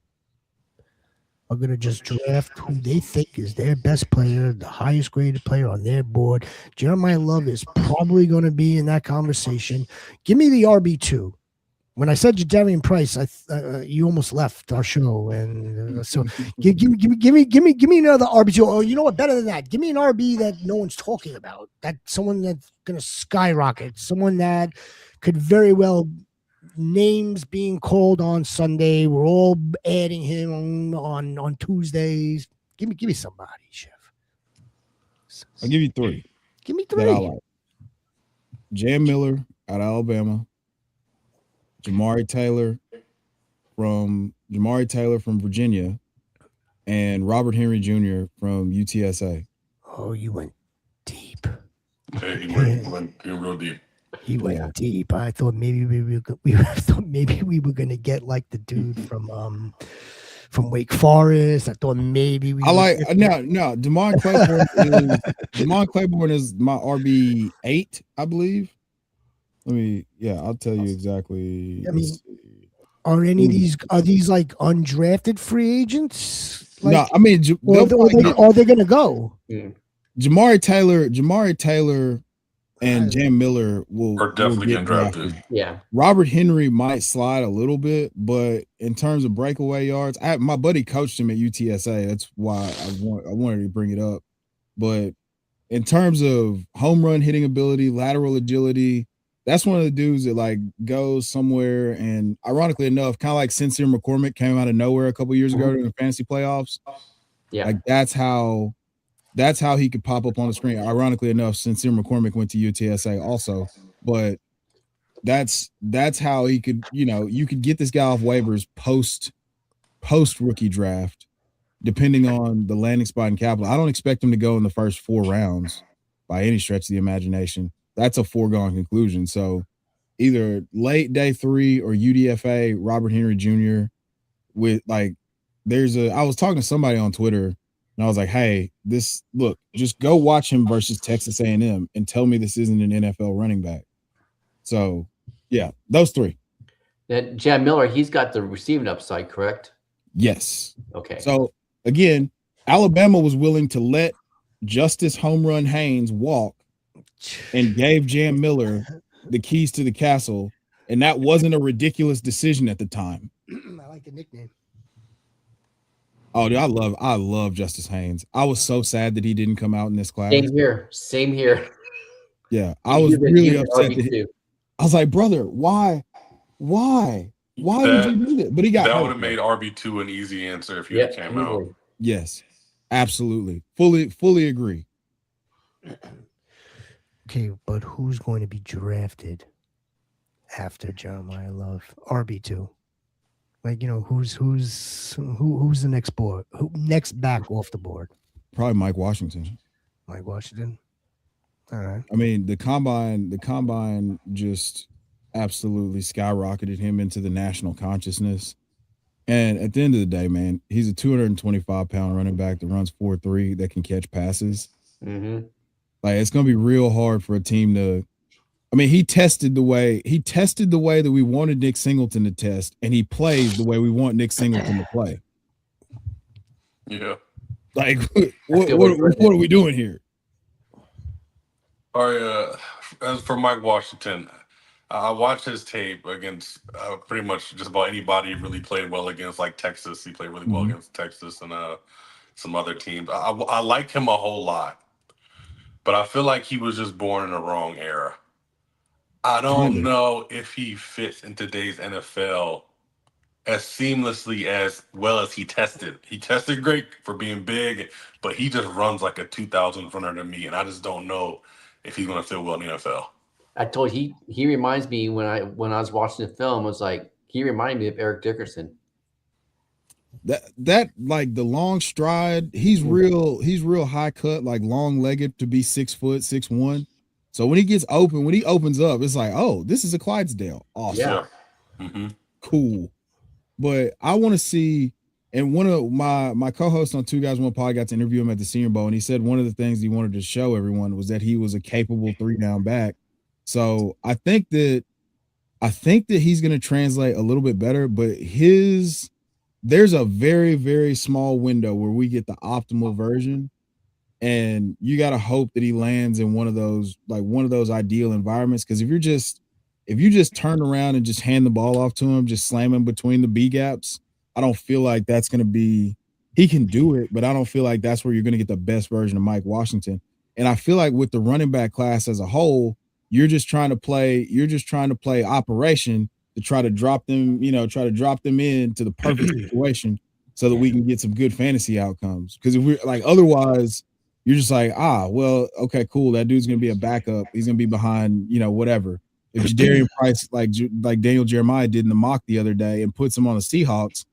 are going to just draft who they think is their best player, the highest graded player on their board. Jeremiah Love is probably going to be in that conversation. Give me the RB2. When I said Jadarian Price, you almost left our show, and so give me another RB2. Oh, you know what? Better than that, give me an RB that no one's talking about. That someone that's going to skyrocket. Someone that could very well names being called on Sunday. We're all adding him on Tuesdays. Give me somebody, Chef. I'll give you three. Give me three. That I like. Jam Miller out of Alabama. Jamari Taylor from Virginia, and Robert Henry Jr. from UTSA. Oh, you went deep. Yeah, he went real deep. He went deep. I thought maybe we were gonna get like the dude from Wake Forest. I thought maybe we. Demond Claiborne is my RB8, I believe. I'll tell you exactly. I mean, are any of these like undrafted free agents? Like, no, I mean, are they gonna go? Jamari Taylor, and Jam Miller are definitely getting drafted. Yeah, Robert Henry might slide a little bit, but in terms of breakaway yards, my buddy coached him at UTSA. That's why I wanted to bring it up. But in terms of home run hitting ability, lateral agility, that's one of the dudes that like goes somewhere. And ironically enough, kind of like Sincere McCormick came out of nowhere a couple years ago during the fantasy playoffs. Yeah, like that's how he could pop up on the screen. Ironically enough, Sincere McCormick went to UTSA also, but that's how he could, you could get this guy off waivers post rookie draft, depending on the landing spot in capital. I don't expect him to go in the first 4 rounds by any stretch of the imagination. That's a foregone conclusion. So either late day 3 or UDFA, Robert Henry Jr. with I was talking to somebody on Twitter and I was like, hey, just go watch him versus Texas A&M and tell me this isn't an NFL running back. So yeah, those 3. That Jam Miller, he's got the receiving upside, correct? Yes. Okay. So again, Alabama was willing to let Justice Home Run Haynes walk and gave Jam Miller the keys to the castle, and that wasn't a ridiculous decision at the time. I like the nickname. Oh, dude, I love Justice Haynes. I was so sad that he didn't come out in this class. Same here. Yeah, I was really upset. I was like, brother, why would you do that? But he got that would have made RB2 an easy answer if you came out. Yes, absolutely, fully agree. Okay, but who's going to be drafted after Jeremiah Love? RB2. Like, who's the next board? Next back off the board? Probably Mike Washington. Mike Washington. All right. I mean, the combine just absolutely skyrocketed him into the national consciousness. And at the end of the day, man, he's a 225-pound running back that runs 4.3 that can catch passes. Mm-hmm. Like, it's going to be real hard for a team to – I mean, he tested the way that we wanted Nick Singleton to test, and he plays the way we want Nick Singleton to play. Yeah. Like, what are we doing here? All right, as for Mike Washington, I watched his tape against pretty much just about anybody he really played well against, like Texas. He played really well against Texas and some other teams. I like him a whole lot. but I feel like he was just born in the wrong era. I don't Kinda. know if he fits in today's NFL as seamlessly as well as he tested. He tested great for being big, but he just runs like a 2000 runner to me, and I just don't know if he's going to fit well in the NFL. I told you, he reminds me when I was watching the film, it was like he reminded me of Eric Dickerson. That like the long stride, he's real high cut, like long legged to be 6 foot, 6'1". So when he opens up, it's like, oh, this is a Clydesdale. Awesome. Yeah. Mm-hmm. Cool. But I want to see, and one of my co-hosts on Two Guys One Pod got to interview him at the Senior Bowl, and he said one of the things he wanted to show everyone was that he was a capable 3-down back. So I think that he's going to translate a little bit better, but there's a very, very small window where we get the optimal version. And you got to hope that he lands in one of those ideal environments. Because if you just turn around and just hand the ball off to him, just slam him between the B gaps, I don't feel like that's going to be, he can do it, but I don't feel like that's where you're going to get the best version of Mike Washington. And I feel like with the running back class as a whole, you're just trying to play operation to try to drop them into the perfect situation so that we can get some good fantasy outcomes. Because if we're like, otherwise, you're just like, well, okay, cool. That dude's going to be a backup. He's going to be behind, whatever. If Jadarian Price, like Daniel Jeremiah did in the mock the other day and puts him on the Seahawks,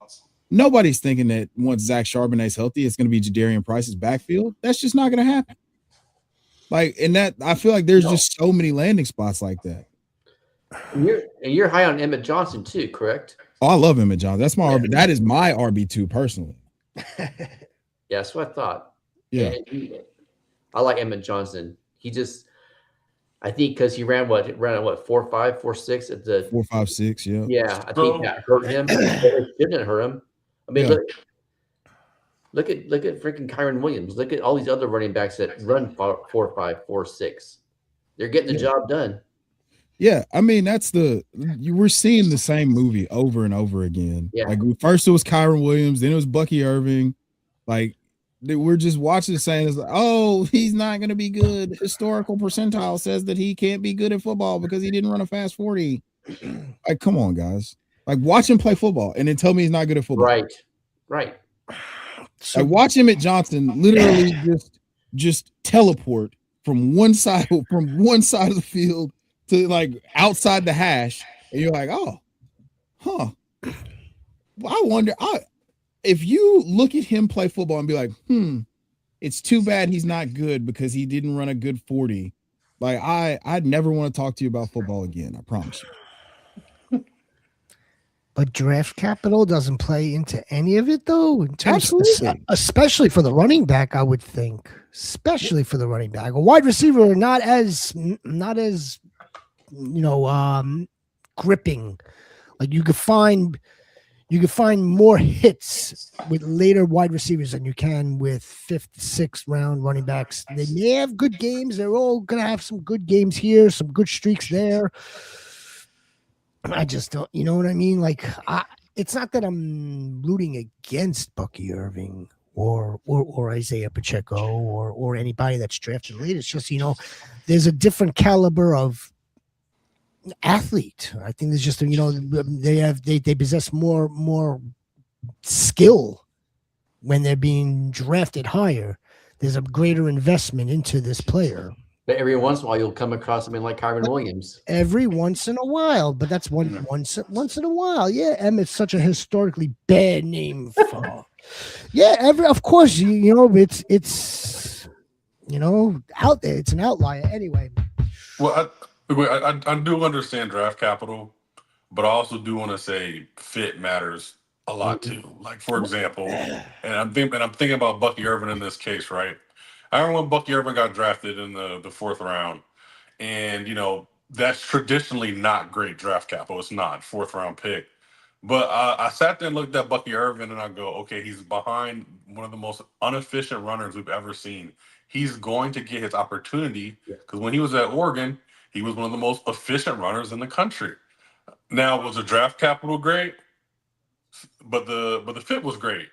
nobody's thinking that once Zach Charbonnet's healthy, it's going to be Jadarian Price's backfield. That's just not going to happen. And that I feel like there's just so many landing spots like that. And you're high on Emmett Johnson too, correct? Oh, I love Emmett Johnson. That's my RB. That is my RB2 personally. Yeah, that's what I thought. Yeah, I like Emmett Johnson. I think because he ran 4.5, 4.6 at the 4.56. Yeah. Yeah, I think that hurt him. It didn't hurt him. I mean, look at freaking Kyron Williams. Look at all these other running backs that run 4.5, 4.6. They're getting the job done. Yeah, I mean we're seeing the same movie over and over again. Yeah. Like first it was Kyron Williams, then it was Bucky Irving. Like we're just watching the same. It's like, oh, he's not going to be good. Historical percentile says that he can't be good at football because he didn't run a fast 40. Like, come on, guys. Like, watch him play football and then tell me he's not good at football. Right. So watch Emmett Johnson literally just teleport from one side of the field to like outside the hash, and you're like, oh, huh. I wonder if you look at him play football and be like, it's too bad he's not good because he didn't run a good 40. Like I'd never want to talk to you about football again. I promise you. But draft capital doesn't play into any of it, though. In terms Absolutely. especially for the running back, I would think. Especially for the running back, a wide receiver not as gripping. Like you could find more hits with later wide receivers than you can with 5th, 6th round running backs. They may have good games. They're all gonna have some good games here, some good streaks there. I just don't, you know what I mean? Like, it's not that I'm rooting against Bucky Irving or Isaiah Pacheco or anybody that's drafted late. It's just, there's a different caliber of athlete. I think there's just, they possess more skill when they're being drafted higher. There's a greater investment into this player. But every once in a while, you'll come across something like Kyron Williams. Every once in a while, but that's once in a while. Yeah, Emmett's such a historically bad name. Of course, it's out there. It's an outlier anyway. Well, I do understand draft capital, but I also do want to say fit matters a lot too. Like for example, and I'm thinking about Bucky Irving in this case, right? I remember when Bucky Irving got drafted in the 4th round, and that's traditionally not great draft capital. It's not 4th round pick. But I sat there and looked at Bucky Irving, and I go, okay, he's behind one of the most inefficient runners we've ever seen. He's going to get his opportunity because when he was at Oregon, he was one of the most efficient runners in the country. Now, was the draft capital great? But the fit was great,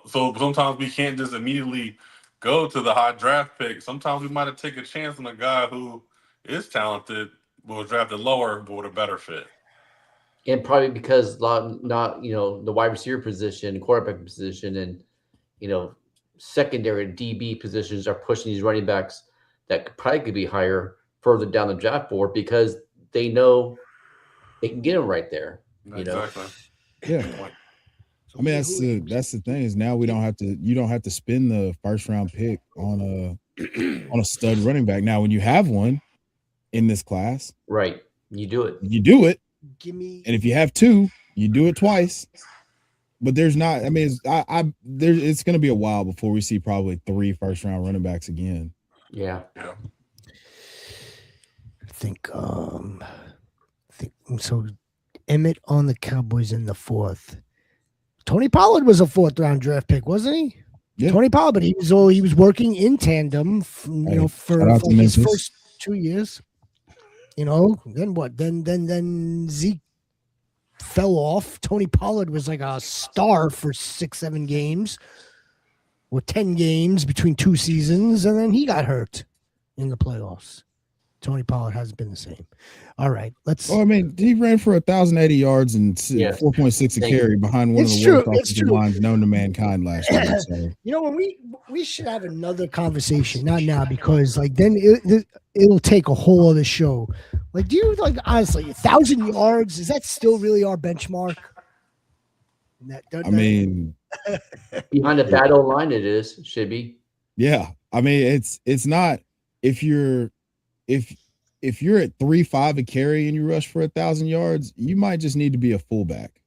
So sometimes we can't just immediately go to the high draft pick. Sometimes we might have taken a chance on a guy who is talented, but was drafted lower, but with a better fit. And probably because not the wide receiver position, quarterback position, and secondary DB positions are pushing these running backs that probably could be higher further down the draft board because they know they can get them right there. Exactly. Yeah. I mean, that's the thing is now you don't have to spend the first round pick on a stud running back. Now, when you have one in this class, right, you do it. And if you have two, you do it twice. But there's not. I mean, it's going to be a while before we see probably 3 first round running backs again. Yeah. I think so. Emmett on the Cowboys in the 4th. Tony Pollard was a 4th round draft pick, wasn't he? Yeah. Tony Pollard, but he was working in tandem, for his first 2 years. Then what? Then Zeke fell off. Tony Pollard was like a star for 6-7 games or 10 games between 2 seasons, and then he got hurt in the playoffs. Tony Pollard hasn't been the same. All right, let's. Oh, I mean, he ran for 1,080 yards and 4.6 a carry behind one of the worst offensive lines known to mankind last year. So. When we should have another conversation, not now, because then it'll take a whole other show. Do you honestly 1,000 yards? Is that still really our benchmark? I mean, behind a bad old line, it should be. Yeah, I mean, it's not if you're at 3.5 a carry and you rush for 1,000 yards, you might just need to be a fullback.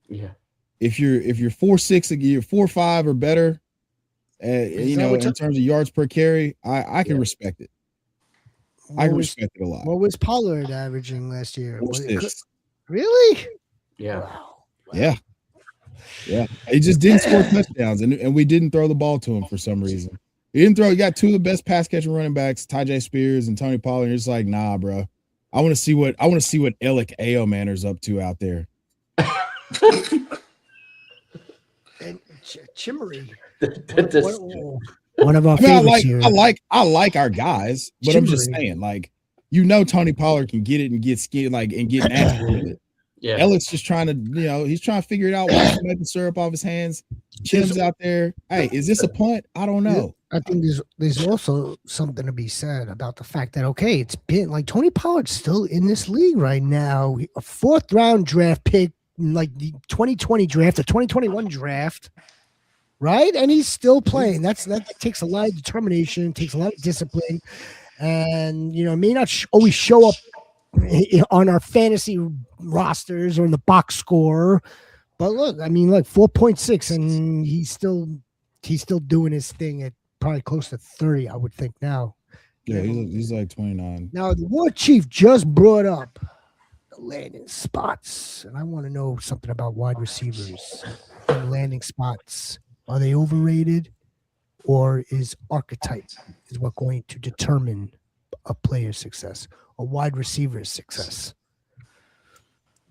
Yeah. If you're 4.6, you're 4.5 or better, in terms of yards per carry, I can respect it. I can respect it a lot. What was Pollard averaging last year? 4.6. Really? Yeah. Wow. Yeah. Yeah. He just didn't score touchdowns, and we didn't throw the ball to him for some reason. He got 2 of the best pass catching running backs, Tyjae Spears and Tony Pollard. And you're just like, nah, bro. I want to see what Alec Ayomanor's up to out there. And Chimmery. One of our favorites here. I like our guys, but I'm just saying, Tony Pollard can get it and get skin, and get nasty with it. Yeah. Ellick's just trying to, he's trying to figure it out. Washing the syrup off his hands. Chim's out there. Hey, is this a punt? I don't know. I think there's also something to be said about the fact that, okay, it's been Tony Pollard's still in this league right now. A 4th round draft pick, the 2020 draft, the 2021 draft, right? And he's still playing. That takes a lot of determination, takes a lot of discipline, and may not always show up on our fantasy rosters or in the box score, but look, 4.6, and he's still doing his thing at probably close to 30, I would think now. Yeah, he's like 29. Now the War Chief just brought up the landing spots, and I want to know something about wide receivers and landing spots. Are they overrated, or is archetype what going to determine a player's success, a wide receiver's success?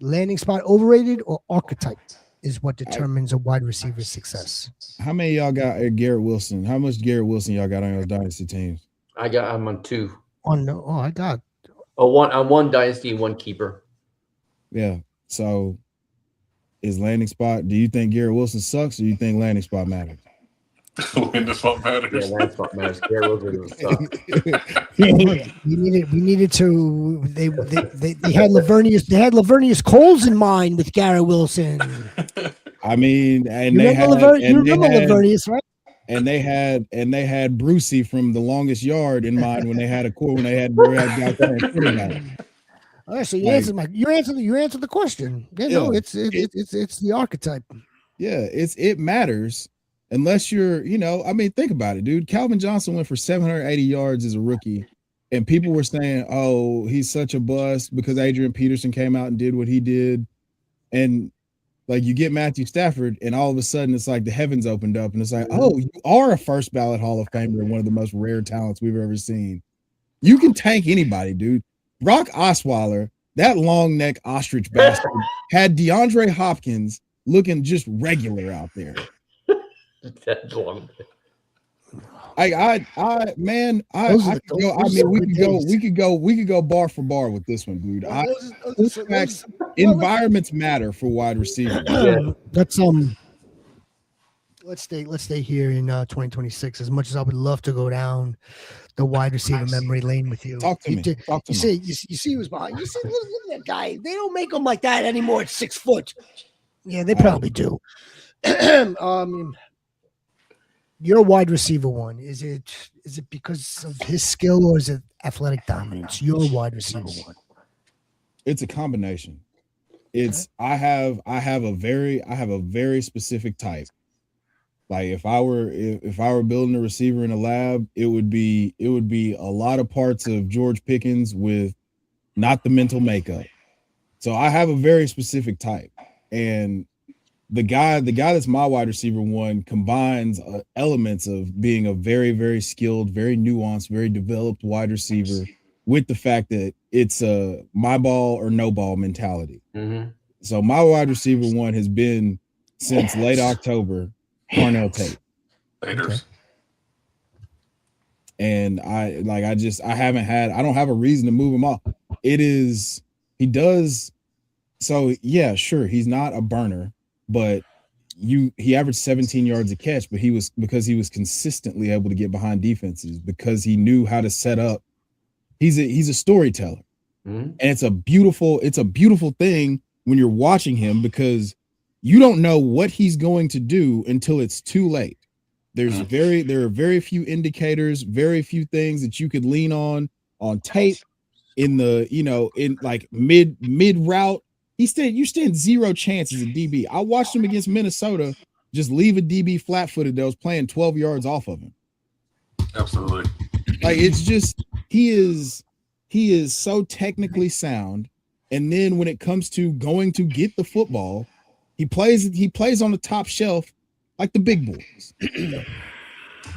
Landing spot overrated or archetype is what determines a wide receiver's success. How many of y'all got Garrett Wilson? How much Garrett Wilson y'all got on your dynasty teams? I'm on 2. I got one dynasty and 1 keeper. Yeah. So is landing spot, do you think Garrett Wilson sucks, or do you think landing spot matters? Landing spot matters. Yeah, landing spot matters. Garrett Wilson sucks. we needed to. They had Lavernius Coles in mind with Garrett Wilson. I mean, and you remember Lavernius, right? And they had Brucey from The Longest Yard in mind when they had guys quarterback. All right, so you answered the question. Yeah, no, it's the archetype. Yeah, it matters. Unless you're, think about it, dude. Calvin Johnson went for 780 yards as a rookie, and people were saying, oh, he's such a bust because Adrian Peterson came out and did what he did. And you get Matthew Stafford, and all of a sudden it's like the heavens opened up, and it's like, oh, you are a first ballot Hall of Famer and one of the most rare talents we've ever seen. You can tank anybody, dude. Brock Osweiler, that long neck ostrich bastard, had DeAndre Hopkins looking just regular out there. Man, Those are I the- could go. I those mean, are we good could go. days. We could go bar for bar with this one, dude. Those- Environments matter for wide receivers. That's let's stay here in 2026. As much as I would love to go down the wide receiver memory lane with you. Talk to me. Talk to me. You see who's behind. You see, look at that guy. They don't make them like that anymore at 6 foot. Yeah, they probably do. Your wide receiver one, is it because of his skill or is it athletic dominance? Your wide receiver one. It's a combination. It's I have a very specific type. Like if I were building a receiver in a lab, it would be a lot of parts of George Pickens with not the mental makeup. So I have a very specific type, and the guy that's my wide receiver one combines elements of being a very, very skilled, very nuanced, very developed wide receiver with the fact that it's a my ball or no ball mentality. Mm-hmm. So my wide receiver one has been since late October, Cornell Tate. Okay. And I don't have a reason to move him off. He does. So yeah, sure. He's not a burner, but he averaged 17 yards a catch, but because he was consistently able to get behind defenses because he knew how to set up. He's a storyteller. Mm-hmm. And it's a beautiful thing when you're watching him because you don't know what he's going to do until it's too late. There are very few indicators, very few things that you could lean on tape in the, in like mid route. You stand zero chances at DB. I watched him against Minnesota just leave a DB flat-footed that was playing 12 yards off of him. Absolutely. Like it's just he is so technically sound. And then when it comes to going to get the football, he plays on the top shelf like the big boys.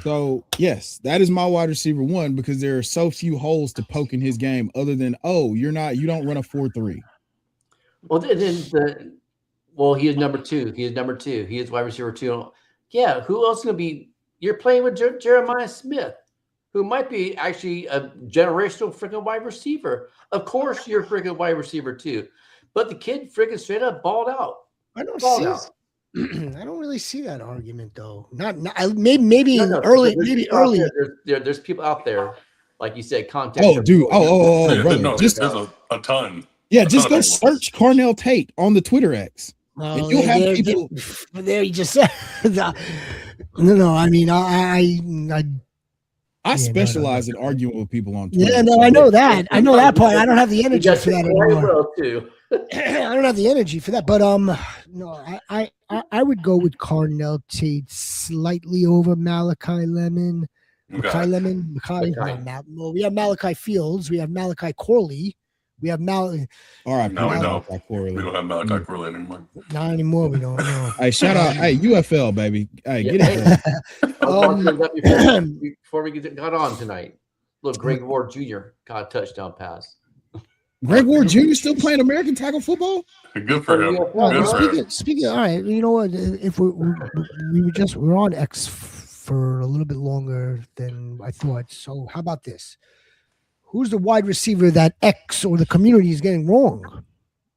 So yes, that is my wide receiver one because there are so few holes to poke in his game other than you don't run a 4-3. Well, he is number two. He is wide receiver 2. Yeah, who else is going to be? You're playing with Jeremiah Smith, who might be actually a generational freaking wide receiver. Of course, you're freaking wide receiver 2, but the kid freaking straight up balled out. I don't really see that argument though. Maybe early. There's people out there, like you said, context. Oh, dude. Brother. No, there's a ton. Yeah, just go search Cornell Tate on the Twitter X. And you'll have people. There you just said. No. I mean, I specialize in arguing with people on Twitter. Yeah, no, I know that. I know that part. I don't have the energy for that anymore. Too. I don't have the energy for that. But no, I would go with Cornell Tate slightly over Malachi Lemon. Okay. We have Malachi Fields. We have Malachi Corley. We have All right, no, we don't. We don't have Malachi Corley anymore. Not anymore. We don't know. Hey, shout out, UFL baby. Hey, get it. Before we got on tonight, look, Greg Ward Jr. got a touchdown pass. Greg Ward Jr. still playing American tackle football? Good for him. Speaking. All right, you know what? If we're on X for a little bit longer than I thought. So how about this? Who's the wide receiver that X or the community is getting wrong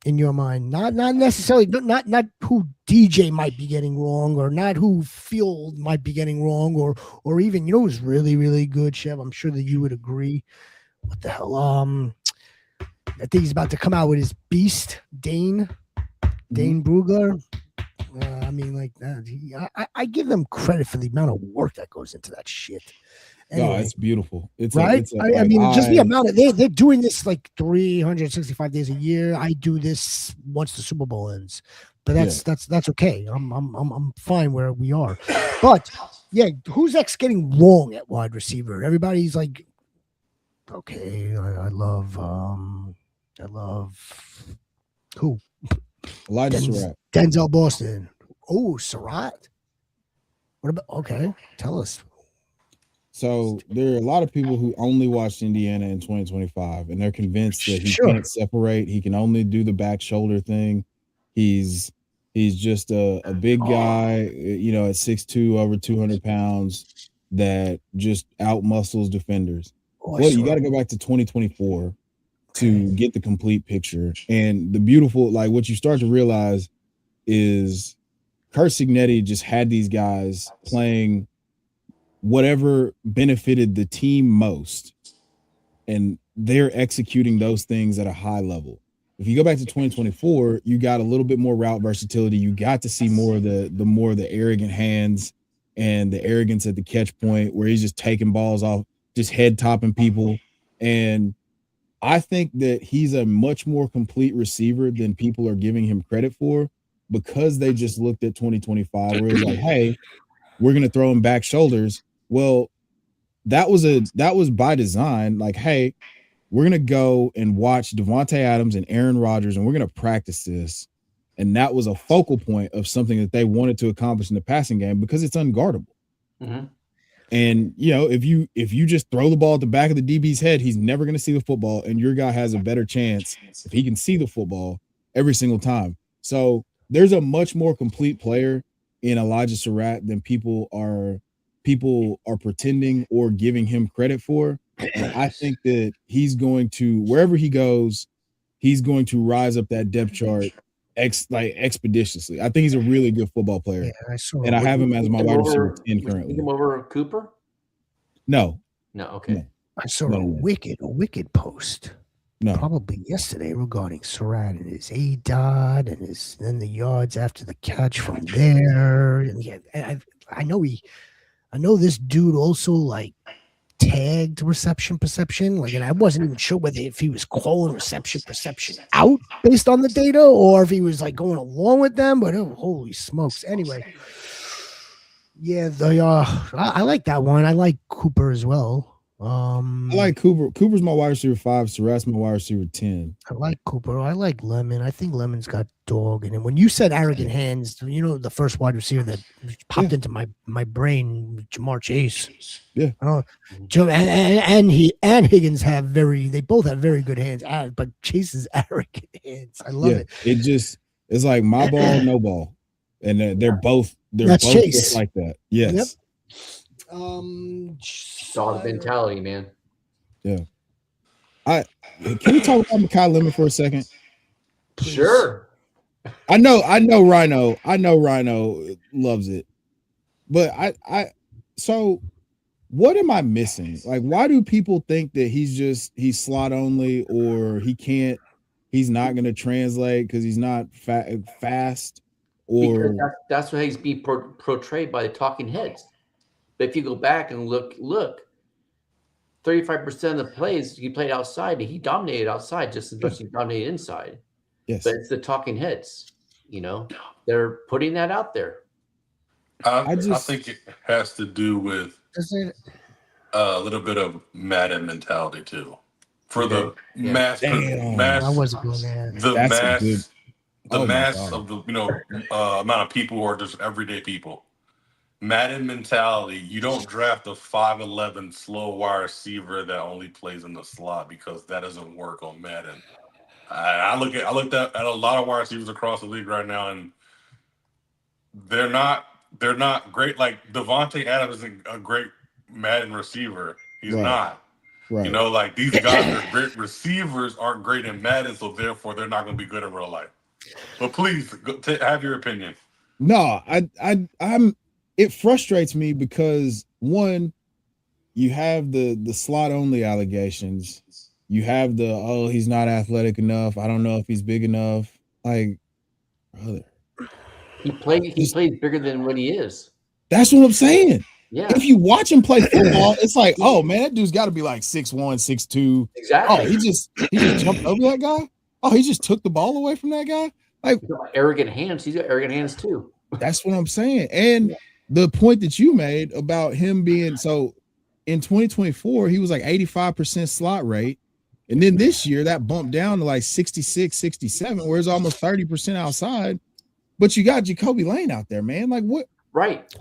in your mind? Not necessarily not who DJ might be getting wrong, or not who Field might be getting wrong, or even who's really, really good, CHEV. I'm sure that you would agree. What the hell? I think he's about to come out with his beast, Dane Brugler. I mean, like that. I give them credit for the amount of work that goes into that shit. Anyway, no, it's beautiful. It's right. Just the amount of they're doing this like 365 days a year. I do this once the Super Bowl ends, but that's okay. I'm fine where we are. But yeah, who's X getting wrong at wide receiver? Everybody's like, okay, I love who? Elijah Surratt. Denzel Boston. Oh, Surratt. What about? Okay, tell us. So there are a lot of people who only watched Indiana in 2025, and they're convinced that he can't separate. He can only do the back shoulder thing. He's just a big guy, at 6'2", over 200 pounds. that just outmuscles defenders. Oh, I Well, you saw got to it. go back to 2024 to get the complete picture. And the beautiful, like what you start to realize is Kurt Signetti just had these guys playing whatever benefited the team most, and they're executing those things at a high level. If you go back to 2024, you got a little bit more route versatility. You got to see more of the arrogant hands and the arrogance at the catch point where he's just taking balls off, just head topping people. And I think that he's a much more complete receiver than people are giving him credit for, because they just looked at 2025 where it's like, hey, we're going to throw him back shoulders. Well, that was by design. Like, hey, we're going to go and watch Devontae Adams and Aaron Rodgers, and we're going to practice this. And that was a focal point of something that they wanted to accomplish in the passing game because it's unguardable. Mm-hmm. And, you know, if you just throw the ball at the back of the DB's head, he's never going to see the football, and your guy has a better chance if he can see the football every single time. So there's a much more complete player in Elijah Surratt than people are pretending or giving him credit for. And I think that he's going to, wherever he goes, he's going to rise up that depth chart expeditiously. I think he's a really good football player. Yeah, I saw And I have him as my wide receiver 10 Would you currently. pick him over Cooper? No. Okay. No. I saw No. a wicked post No. probably yesterday regarding Surratt and his A-dot and his then the yards after the catch from there. And yeah, I know this dude also like tagged reception perception, like, and I wasn't even sure whether if he was calling reception perception out based on the data or if he was like going along with them. But oh, holy smokes! Anyway, yeah, I like that one. I like Cooper as well. I like Cooper. Cooper's my wide receiver 5. Surratt's my wide receiver 10. I like Cooper. I like Lemon. I think Lemon's got dog in him. When you said arrogant hands, you know, the first wide receiver that popped into my brain, Jamar Chase. Yeah. And Higgins they both have very good hands, but Chase's arrogant hands. I love it. It's like my ball, no ball. And they're both Chase. just like that. Yes. Yep. Dog mentality, man. Yeah. Can we talk about Makai Lemon for a second? Please. Sure. I know Rhino loves it. But so what am I missing? Like, why do people think that he's slot only, or he's not going to translate because he's not fast? Or because that's what he's being portrayed by the talking heads. But if you go back and look, 35% of the plays he played outside, he dominated outside just as much as he dominated inside. Yes. But it's the talking heads, they're putting that out there. I think it has to do with a little bit of Madden mentality too. For the mass, I wasn't going there. The mass of the amount of people who are just everyday people. Madden mentality, you don't draft a 5'11" slow wide receiver that only plays in the slot, because that doesn't work on Madden. I looked at a lot of wide receivers across the league right now, and they're not great. Like Devontae Adams is a great Madden receiver. He's not. Right. Like these guys are great receivers, aren't great in Madden, so therefore they're not going to be good in real life. But please have your opinion. No, I'm. It frustrates me because, one, you have the slot only allegations. You have he's not athletic enough. I don't know if he's big enough. Like, brother, he plays bigger than what he is. That's what I'm saying. Yeah. If you watch him play football, it's like, oh man, that dude's got to be like 6'1", 6'2". Exactly. Oh, he just jumped over that guy. Oh, he just took the ball away from that guy. Like, arrogant hands. He's got arrogant hands too. That's what I'm saying. And the point that you made about him being so in 2024, he was like 85% slot rate. And then this year that bumped down to like 66, 67, where it's almost 30% outside. But you got Jacoby Lane out there, man. Like, what? Right.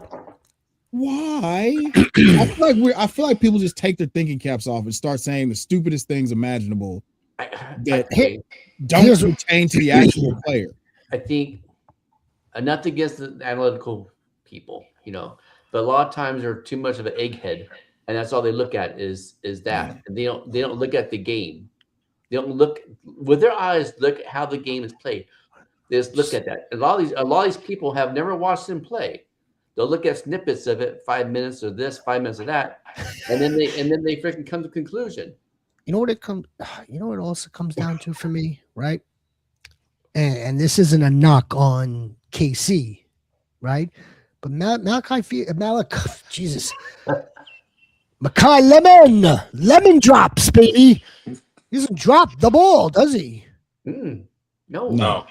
Why? I feel like people just take their thinking caps off and start saying the stupidest things imaginable that don't pertain to the actual player. I think nothing against the analytical people, But a lot of times they're too much of an egghead, and that's all they look at is that. And they don't look at the game. They don't look with their eyes. Look at how the game is played. They just look at that. A lot of these people have never watched them play. They'll look at snippets of it, 5 minutes of this, 5 minutes of that, and then they freaking come to conclusion. You know what it also comes down to for me, right? And this isn't a knock on KC, right? But Malachi, Jesus, Makai lemon drops, baby. He doesn't drop the ball, does he? No.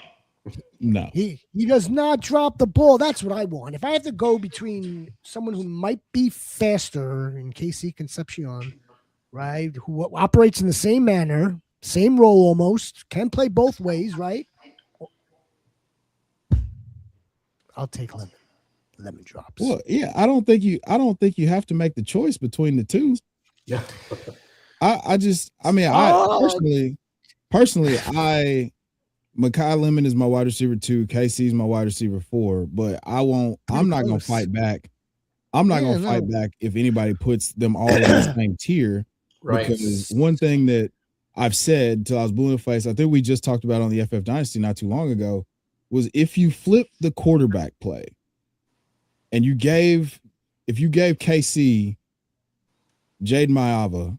He does not drop the ball. That's what I want. If I have to go between someone who might be faster in KC Concepcion, right, who operates in the same manner, same role almost, can play both ways, right? I'll take lemon drops. Well, yeah, I don't think you have to make the choice between the two. Yeah. Personally, Makai Lemon is my wide receiver 2, KC is my wide receiver 4, but I'm not gonna fight back. I'm not gonna fight back if anybody puts them all in the same tier. Right. Because one thing that I've said till I was blue in the face, I think we just talked about on the FF Dynasty not too long ago, was if you flip the quarterback play and if you gave KC Jade Maava,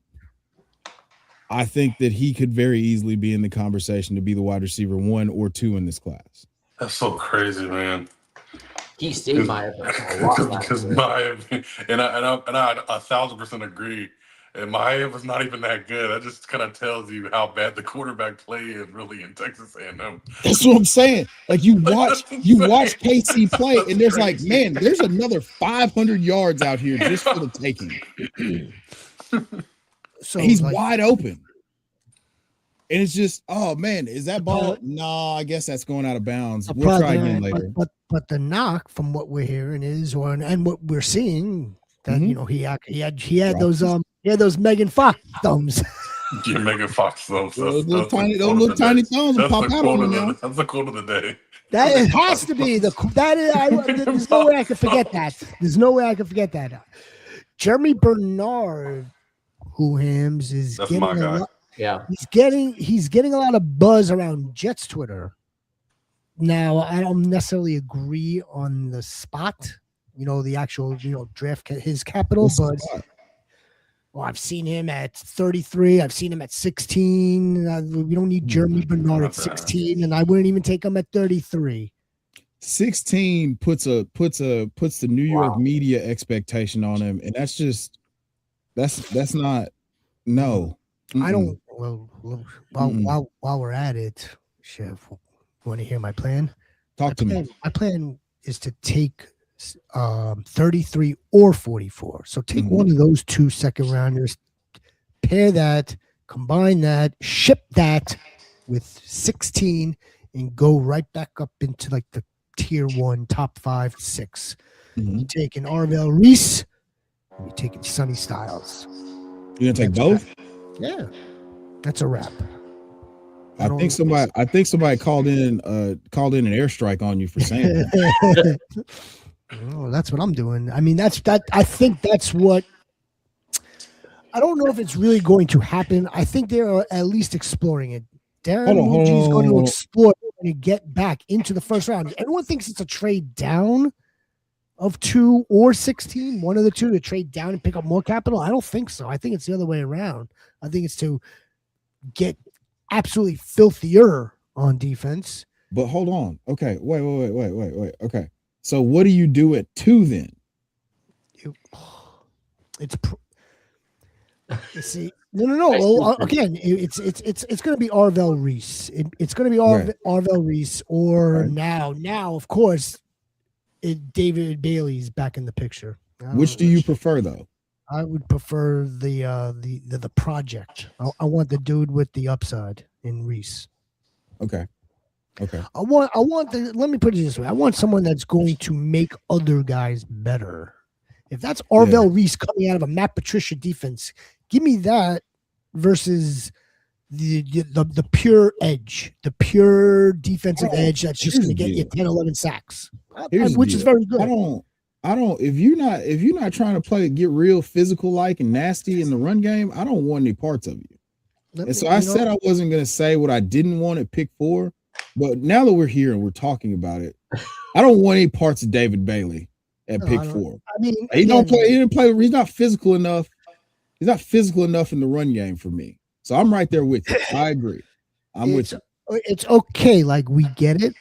I think that he could very easily be in the conversation to be the wide receiver 1 or 2 in this class. That's so crazy, man. He saved Maava a lot because Maava, and I 1,000% agree. And Maava was not even that good. That just kind of tells you how bad the quarterback play is really in Texas A&M. That's what I'm saying. Like you watch KC play, and there's like, man, there's another 500 yards out here just for the taking. So he's wide open. And it's just, oh man, is that ball? No, I guess that's going out of bounds. We'll try again later. But the knock from what we're hearing is, and what we're seeing, that he had those Megan Fox thumbs. Yeah, Megan Fox thumbs. Those little tiny thumbs will pop out on now. That's the quote of the day. That it has to be there's no way I can forget that. There's no way I can forget that. Jeremy Bernard, who hams is that's getting my guy. a lot, he's getting a lot of buzz around Jets Twitter. Now, I don't necessarily agree on the spot, the actual draft his capital, but I've seen him at 33. I've seen him at 16. We don't need Jeremy Bernard at 16, and I wouldn't even take him at 33. 16 puts the New York media expectation on him, and that's not no. I don't. Well, while we're at it, Chef, want to hear my plan? Talk to me. My plan is to take 33 or 44. So take one of those 2 second rounders, pair that, combine that, ship that with 16, and go right back up into like the tier 1, top 5, 6. You're taking Arvell Reese, and you're taking Sonny Styles. You're gonna take both? Yeah, that's a wrap. I think somebody called in an airstrike on you for saying that. Oh, that's what I'm doing. I mean, I think that's what. I don't know if it's really going to happen. I think they're at least exploring it. Darren Muji is going to explore and get back into the first round. Everyone thinks it's a trade down of 2 or 16, one of the two, to trade down and pick up more capital. I don't think so. I think it's the other way around. I think it's to get absolutely filthier on defense. But hold on. Okay. Wait. Okay. So what do you do at 2 then? No. Well, again, it's going to be Arvell Reese. It's going to be Arvell Reese, or now of course, David Bailey's back in the picture. Which do you prefer though? I would prefer the project. I want the dude with the upside in Reese. Okay. I want let me put it this way. I want someone that's going to make other guys better. If that's Arvell Reese coming out of a Matt Patricia defense, give me that versus the pure edge, the pure defensive edge that's just going to get you 10, 11 sacks, which is very good. if you're not trying to get real physical like and nasty in the run game, I don't want any parts of you. And so I said I wasn't going to say what I didn't want at pick 4, but now that we're here and we're talking about it, I don't want any parts of David Bailey at pick 4. I mean, he don't play. He didn't play. He's not physical enough. He's not physical enough in the run game for me. So I'm right there with you. I agree. I'm with you. It's okay. Like, we get it.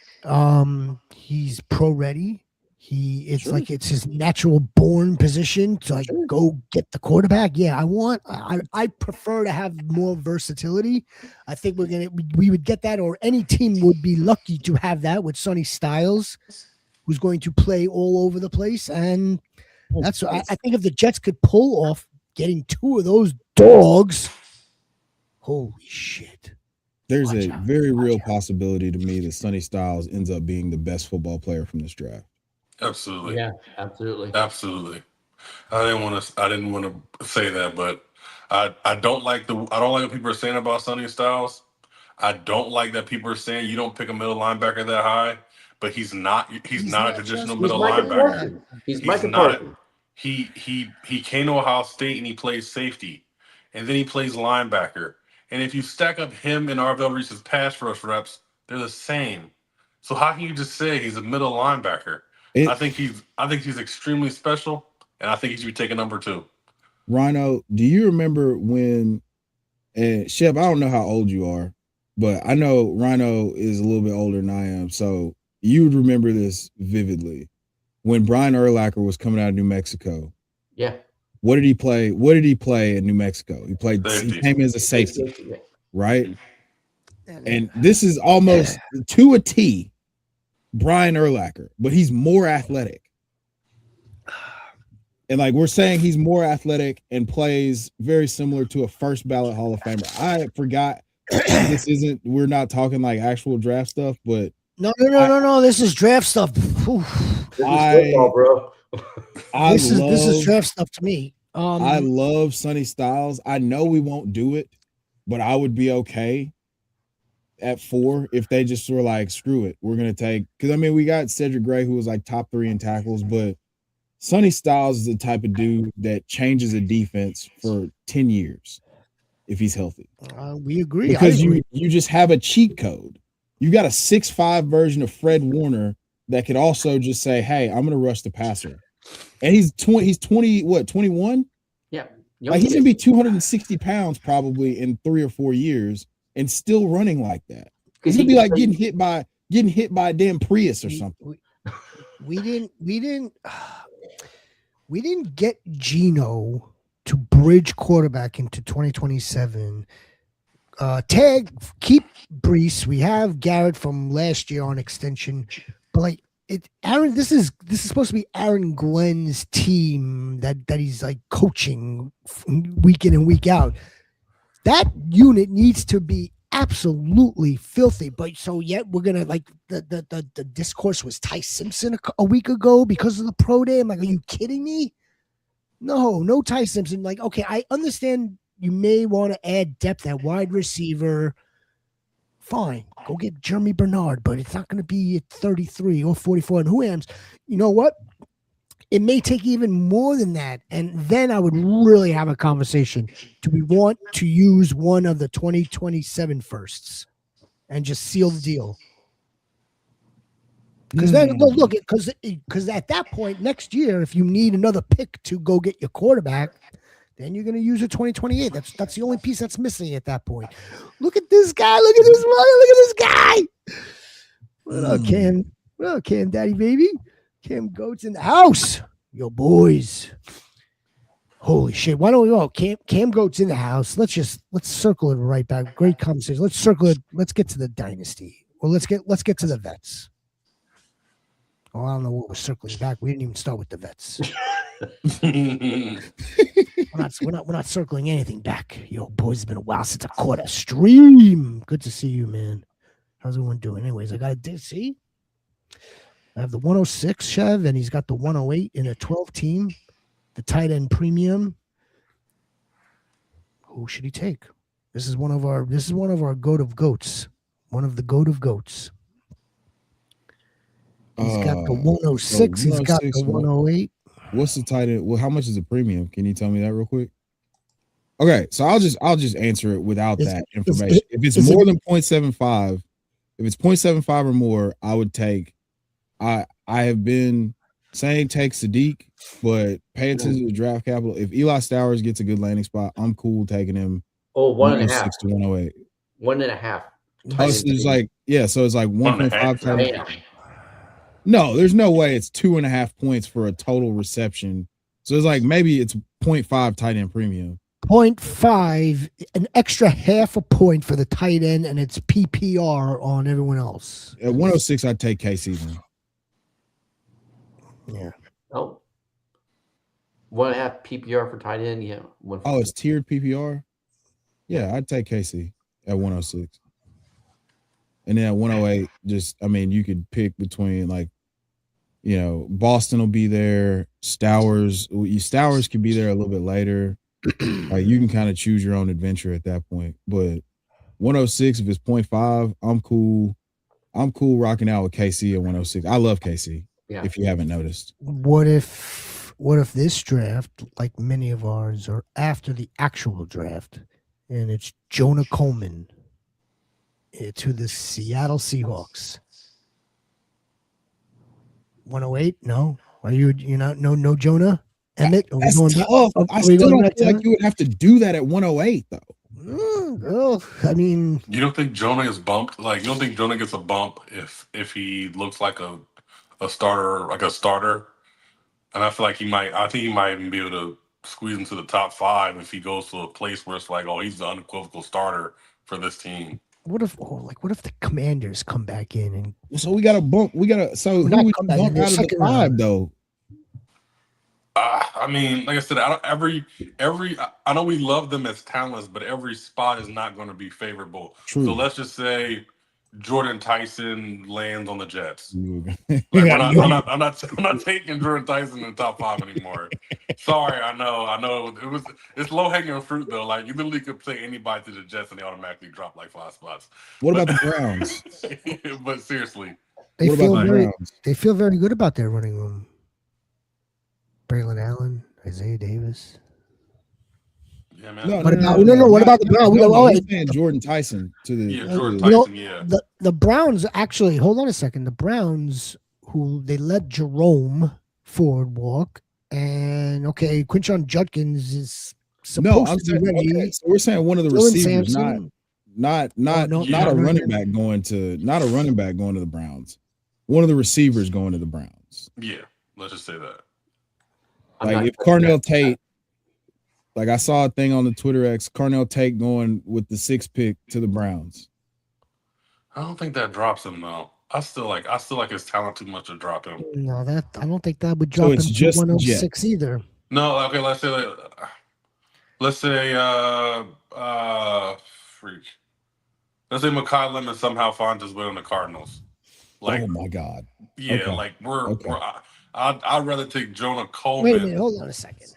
He's pro ready. It's Sure. like it's his natural born position to like go get the quarterback. Yeah, I prefer to have more versatility. I think we would get that, or any team would be lucky to have that with Sonny Styles, who's going to play all over the place. And that's I think if the Jets could pull off getting 2 of those dogs, holy shit. There's a very real possibility to me that Sonny Styles ends up being the best football player from this draft. Absolutely. Yeah, absolutely. Absolutely. I didn't want to say that, but I don't like what people are saying about Sonny Styles. I don't like that people are saying you don't pick a middle linebacker that high, but he's not a traditional middle linebacker. He's Micah Parsons. He came to Ohio State and he plays safety, and then he plays linebacker. And if you stack up him and Arvell Reese's pass rush reps, they're the same. So how can you just say he's a middle linebacker? I think he's extremely special, and I think he should be taking number 2. Rhino, do you remember when? And Chef, I don't know how old you are, but I know Rhino is a little bit older than I am, so you would remember this vividly. When Brian Urlacher was coming out of New Mexico, yeah. What did he play? What did he play in New Mexico? He came as a safety, right? And this is almost to a T, Brian Urlacher, but he's more athletic. And like we're saying, he's more athletic and plays very similar to a first ballot Hall of Famer. I forgot we're not talking like actual draft stuff, but no. This is draft stuff. Oof. This is football, bro. This is draft stuff to me. I love Sonny Styles. I know we won't do it, but I would be okay at 4 if they just were like, screw it. We're going to take, because I mean, we got Cedric Gray, who was like top 3 in tackles, but Sonny Styles is the type of dude that changes a defense for 10 years if he's healthy. We agree. Because you just have a cheat code. You got a 6'5" version of Fred Warner that could also just say, hey, I'm going to rush the passer. And he's 21? Yeah. Like he's going to be 260 pounds probably in 3 or 4 years and still running like that. He's going to be like getting hit by a damn Prius or something. We didn't get Geno to bridge quarterback into 2027. Keep Brees. We have Garrett from last year on extension, but like Aaron, this is supposed to be Aaron Glenn's team that he's like coaching week in and week out. That unit needs to be absolutely filthy. But so yet we're gonna like the discourse was Ty Simpson a week ago because of the pro day. I'm like, are you kidding me? No Ty Simpson. Like, okay, I understand you may want to add depth at wide receiver. Fine, go get Jeremy Bernard, but it's not going to be at 33 or 44. And who am? You know what? It may take even more than that. And then I would really have a conversation. Do we want to use one of the 2027 firsts and just seal the deal? Because then look, because at that point next year, if you need another pick to go get your quarterback, then you're going to use a 2028. That's the only piece that's missing at that point. Look at this guy. Look at this money. Look at this guy. What up, Cam? What up, Cam, daddy, baby? Cam Goats in the house. Yo, boys. Holy shit. Why don't we all Cam Goats in the house? Let's circle it right back. Great conversation. Let's circle it. Let's get to the Dynasty. Or let's get to the vets. Oh, I don't know what we're circling back. We didn't even start with the vets. we're not circling anything back. Yo, boys, it's been a while since I caught a stream. Good to see you, man. How's everyone doing? Anyways, I see. I have the 106 CHEV, and he's got the 108 in a 12 team. The tight end premium. Who should he take? This is one of our goat of goats. One of the goat of goats. He's got the So 106. He's got 106, the 108. What's the tight end? Well, how much is the premium? Can you tell me that real quick? Okay, so I'll just answer it without that information. If it's more than 0.75, if it's 0.75 or more, I would take. I have been saying take Sadiq, but pay attention to the draft capital. If Eli Stowers gets a good landing spot, I'm cool taking him. Oh, 1.5 to 108. 1.5. Oh, so it's like so it's like 1.5 times. Damn. No, there's no way it's 2.5 points for a total reception. So it's like maybe it's 0.5 tight end premium. 0.5, an extra half a point for the tight end, and it's PPR on everyone else. At 106, I'd take KC then. Yeah. Oh. 1.5 PPR for tight end. Yeah. Oh, it's tiered PPR? Yeah, I'd take KC at 106. And then at 108, you could pick between Boston will be there. Stowers could be there a little bit later. Like you can kind of choose your own adventure at that point. But 106, if it's 0.5, I'm cool. I'm cool rocking out with KC at 106. I love KC. Yeah. If you haven't noticed. What if this draft, like many of ours, are after the actual draft, and it's Jonah Coleman to the Seattle Seahawks? 108? No. Are you not no Jonah? Emmett? That's tough. I still don't feel like you would have to do that at 108 though. I mean, you don't think Jonah is bumped? Like, you don't think Jonah gets a bump if he looks like a starter? And I feel like I think he might even be able to squeeze into the top 5 if he goes to a place where it's like, oh, he's the unequivocal starter for this team. What if the Commanders come back in and so we got to bump? So who would bump out of the 5 though? I mean, like I said, I know we love them as talents, but every spot is not going to be favorable. True. So let's just say Jordan Tyson lands on the Jets. I'm not taking Jordan Tyson in the top 5 anymore. Sorry, I know. It's low hanging fruit though. Like you literally could say anybody to the Jets and they automatically drop like 5 spots. What about the Browns? But seriously, they feel very good about their running room. Braylon Allen, Isaiah Davis. Yeah, man. What about the Browns? Jordan Tyson to the Jordan Tyson. The Browns actually. Hold on a second. The Browns, who they let Jerome Ford walk, and Quinshon Judkins is supposed to be ready. Okay, so we're saying one of the receivers, not a running back going to the Browns. One of the receivers going to the Browns. Yeah, let's just say that. Like if Carnell Tate, like I saw a thing on the Twitter X, Carnell Tate going with the 6th pick to the Browns. I don't think that drops him though. I still like his talent too much to drop him. No, I don't think that would drop him to 106 either. No, okay, let's say let's say Mekhi Lemon somehow finds his way on the Cardinals. Like, oh my God. Yeah, okay. I'd rather take Jonah Coleman. Wait a minute, hold on a second.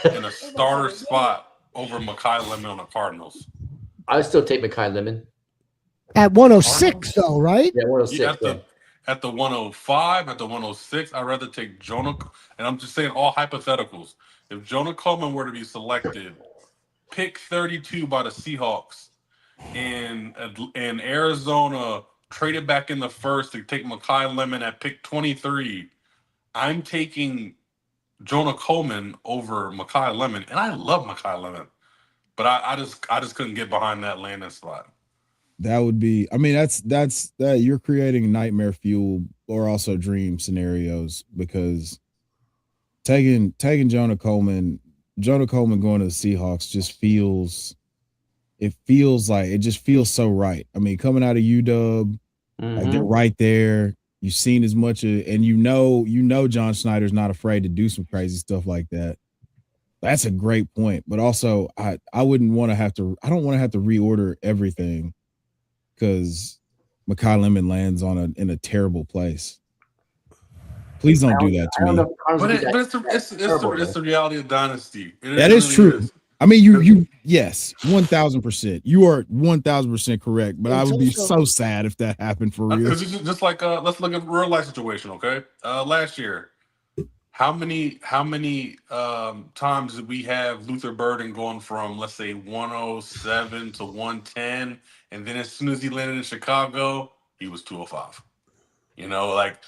In a starter spot over Mekhi Lemon on the Cardinals. I would still take Mekhi Lemon. At 106 though, right? Yeah, 106. At the 105, at the 106, I'd rather take Jonah. And I'm just saying all hypotheticals. If Jonah Coleman were to be selected, pick 32 by the Seahawks, and Arizona traded back in the first to take Mekhi Lemon at pick 23, I'm taking Jonah Coleman over Mekhi Lemon, and I love Mekhi Lemon, but I just couldn't get behind that landing spot. That would be, I mean, that's you're creating nightmare fuel or also dream scenarios, because taking Jonah Coleman going to the Seahawks just feels so right. I mean, coming out of UW, like they're right there. You've seen as much and you know John Schneider's not afraid to do some crazy stuff like that. That's a great point. But also I don't want to have to reorder everything because Mekhi Lemon lands in a terrible place. Please don't do that to me. But it's the reality of Dynasty. That is true. I mean, you yes, 1,000%. You are 1,000% correct. But I would be so sad if that happened for real. It's just like let's look at real life situation. Okay, last year, how many times did we have Luther Burden going from, let's say, 107 to 110, and then as soon as he landed in Chicago, he was 205. You know, like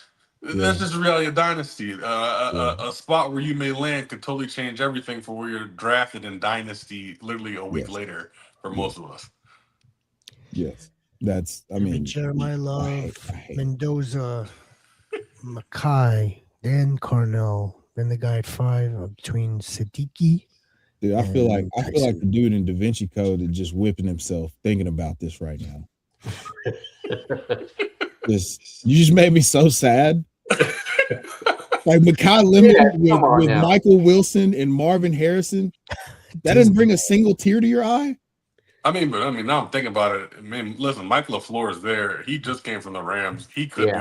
that's just the reality of Dynasty. A spot where you may land could totally change everything for where you're drafted in Dynasty literally a week later for most of us. Yes. That's, I mean, Jeremiah Love, Mendoza, Mackay, then Carnell, then the guy at 5 between Siddiqui. Dude, I feel like the dude in Da Vinci Code is just whipping himself thinking about this right now. You just made me so sad. Like Mackay Lemon with Michael Wilson and Marvin Harrison. That doesn't bring a single tear to your eye. I mean, now I'm thinking about it. I mean, listen, Mike LaFleur is there. He just came from the Rams. He could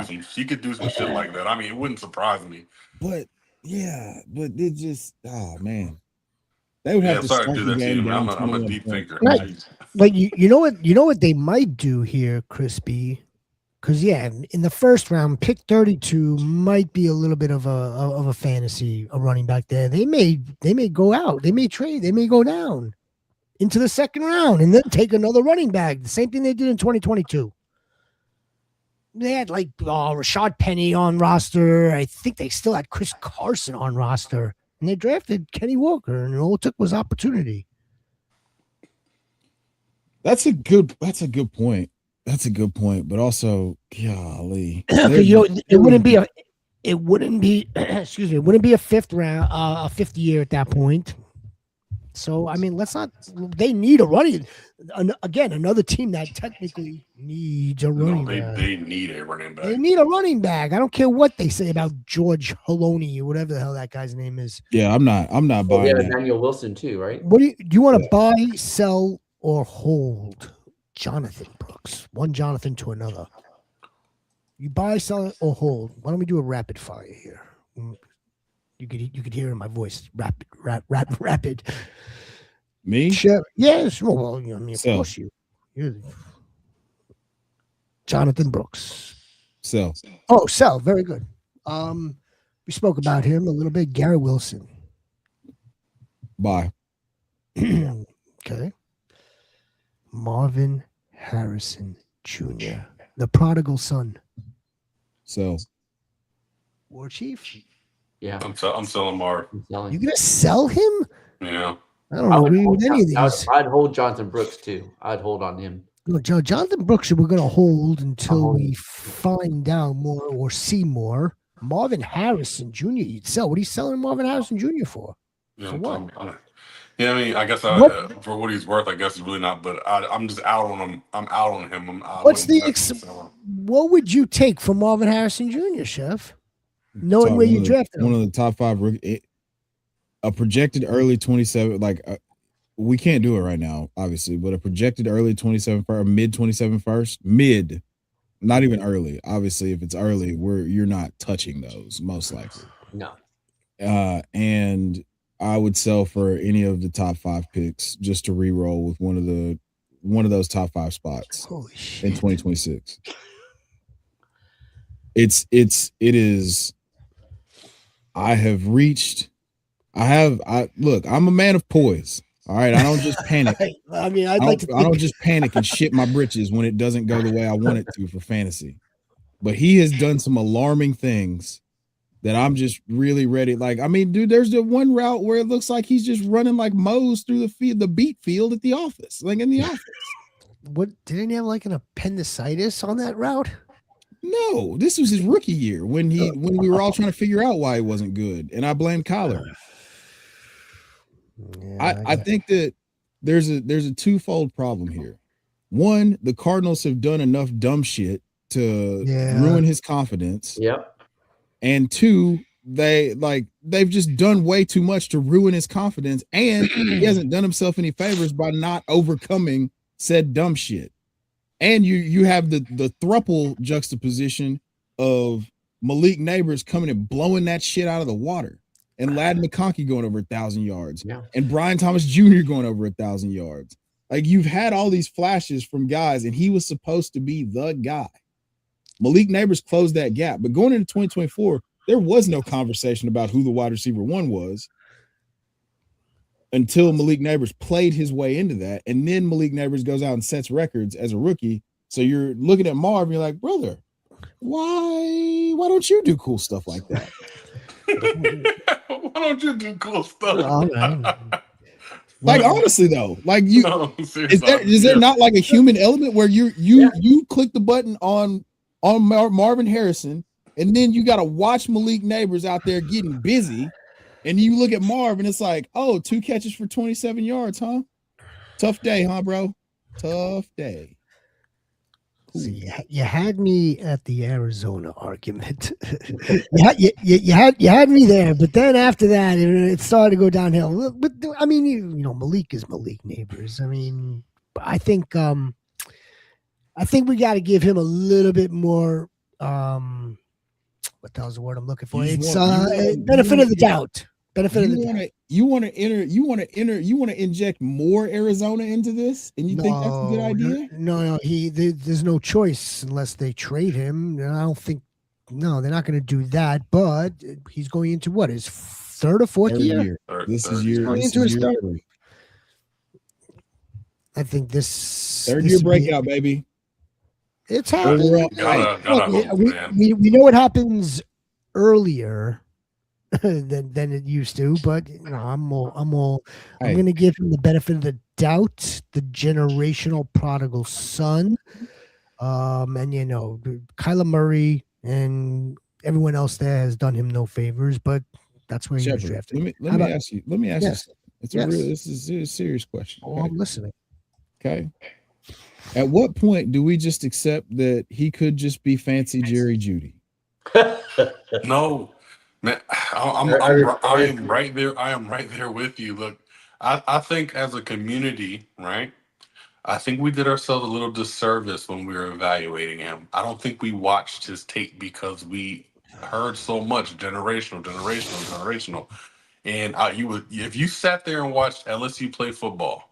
do some shit like that. I mean, it wouldn't surprise me. But it just, oh man, they would have to start the game down. I'm a deep thinker. Right. Like you know what they might do here, Crispy. Because in the first round, pick 32 might be a little bit of a fantasy, a running back there. They may go out, they may trade, they may go down into the second round and then take another running back. The same thing they did in 2022. They had like Rashad Penny on roster. I think they still had Chris Carson on roster, and they drafted Kenny Walker, and all it took was opportunity. That's a good point. That's a good point, but also, golly, it wouldn't be excuse me, it wouldn't be a fifth year at that point. So I mean, they need a running. Again, another team that technically needs a running back. They need a running back. They need a running back. I don't care what they say about George Haloni or whatever the hell that guy's name is. Yeah, I'm not buying yeah, that. Daniel Wilson too, right? What do you want to buy, sell, or hold? Jonathan Brooks, one Jonathan to another. You buy, sell, or hold. Why don't we do a rapid fire here? You could hear in my voice, rapid. Me? Sure. Yes. Well, I mean, of course you're Jonathan Brooks. Sell. Oh, sell. Very good. We spoke about him a little bit. Garrett Wilson. Buy. Okay. Marvin Harrison Jr., the prodigal son. So, War Chief. Yeah, I'm selling Marv. You're gonna sell him? Yeah. I don't agree with any of these. I'd hold Jonathan Brooks too. I'd hold on him. No, Jonathan Brooks, we're gonna hold until we find out more or see more. Marvin Harrison Jr. You'd sell. What are you selling Marvin Harrison Jr. for? Yeah, For what? I mean, I guess for what he's worth, I guess it's really not. But I'm just out on him. I'm out on him. What would you take for Marvin Harrison Jr., Chef? Knowing where you drafted him, one of the top 5 a projected early 27. Like we can't do it right now, obviously, but a projected early 27 first, mid 27 first, not even early. Obviously, if it's early, you're not touching those most likely. No. And I would sell for any of the top 5 picks just to re-roll with one of those top 5 spots in 2026. It is. Look, I'm a man of poise. All right. I don't just panic. I mean, I don't just panic and shit my britches when it doesn't go the way I want it to for fantasy. But he has done some alarming things that I'm just really ready. Like, I mean, dude, there's the one route where it looks like he's just running like Mose through the beat field at the office, like in the office. What, didn't he have like an appendicitis on that route? No, this was his rookie year when we were all trying to figure out why he wasn't good, and I blamed Kyler. Yeah, I think that there's a twofold problem here. One, the Cardinals have done enough dumb shit to ruin his confidence. Yep. And two, they've just done way too much to ruin his confidence, and he hasn't done himself any favors by not overcoming said dumb shit. And you have the thruple juxtaposition of Malik Neighbors coming and blowing that shit out of the water. and Ladd McConkey going over 1,000 yards, Yeah. and Brian Thomas Jr. going over 1,000 yards. Like, you've had all these flashes from guys, and he was supposed to be the guy. Malik Neighbors closed that gap, but going into 2024, there was no conversation about who the wide receiver one was until Malik Neighbors played his way into that, and then Malik Neighbors goes out and sets records as a rookie. So you're looking at Marv, and you're like, brother, why don't you do cool stuff like that? Why don't you do cool stuff? All right. Like, honestly though, like, you No, is there not like a human element where you click the button on Marvin Harrison, and then you got to watch Malik Neighbors out there getting busy, and you look at Marv and it's like, oh, 2 catches for 27 yards, huh? Tough day, huh, bro? Tough day. See, you had me at the Arizona argument. you had me there, but then after that, it started to go downhill. But I mean, you know, Malik is Malik Neighbors. I mean, I think we got to give him a little bit more. What the hell's the word I'm looking for? It's benefit of the doubt. Benefit of the doubt. You want to inject more Arizona into this, and you think that's a good idea? No. There's no choice unless they trade him. And I don't think. No, they're not going to do that. But he's going into what, his third or fourth year? This is year 3. I think this third year breakout, baby. It's happening. We know what happens earlier than it used to, but you know, I'm going to give him the benefit of the doubt, the generational prodigal son, and you know, Kyler Murray and everyone else there has done him no favors, but that's where he was drafted. Let me ask you. This is a serious question. Oh, I'm listening. Okay. At what point do we just accept that he could just be fancy Jerry Jeudy? No. Man, I am right there. I am right there with you. Look, I think as a community, right? I think we did ourselves a little disservice when we were evaluating him. I don't think we watched his tape because we heard so much generational. And if you sat there and watched LSU play football,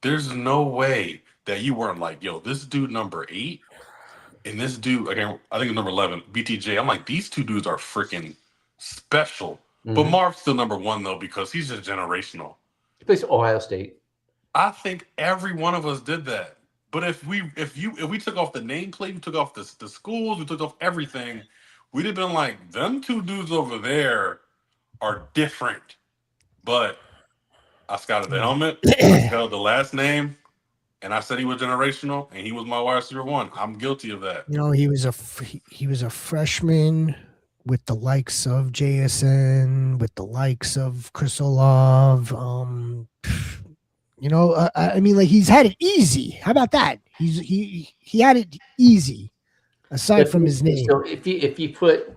there's no way that you weren't like, yo, this dude number 8 and this dude, again, I think it's number 11, BTJ. I'm like, these two dudes are freaking special. Mm-hmm. But Marv's still number 1 though, because he's just generational. He plays Ohio State. I think every one of us did that. But if we took off the nameplate, we took off the schools, we took off everything, we'd have been like, them two dudes over there are different. But I scouted the helmet, I scouted the last name, and I said he was generational, and he was my wide receiver 1. I'm guilty of that. You know, he was a freshman with the likes of JSN, with the likes of Chris Olave. You know, I mean, like, he's had it easy. How about that? He had it easy, aside from his name. So if you put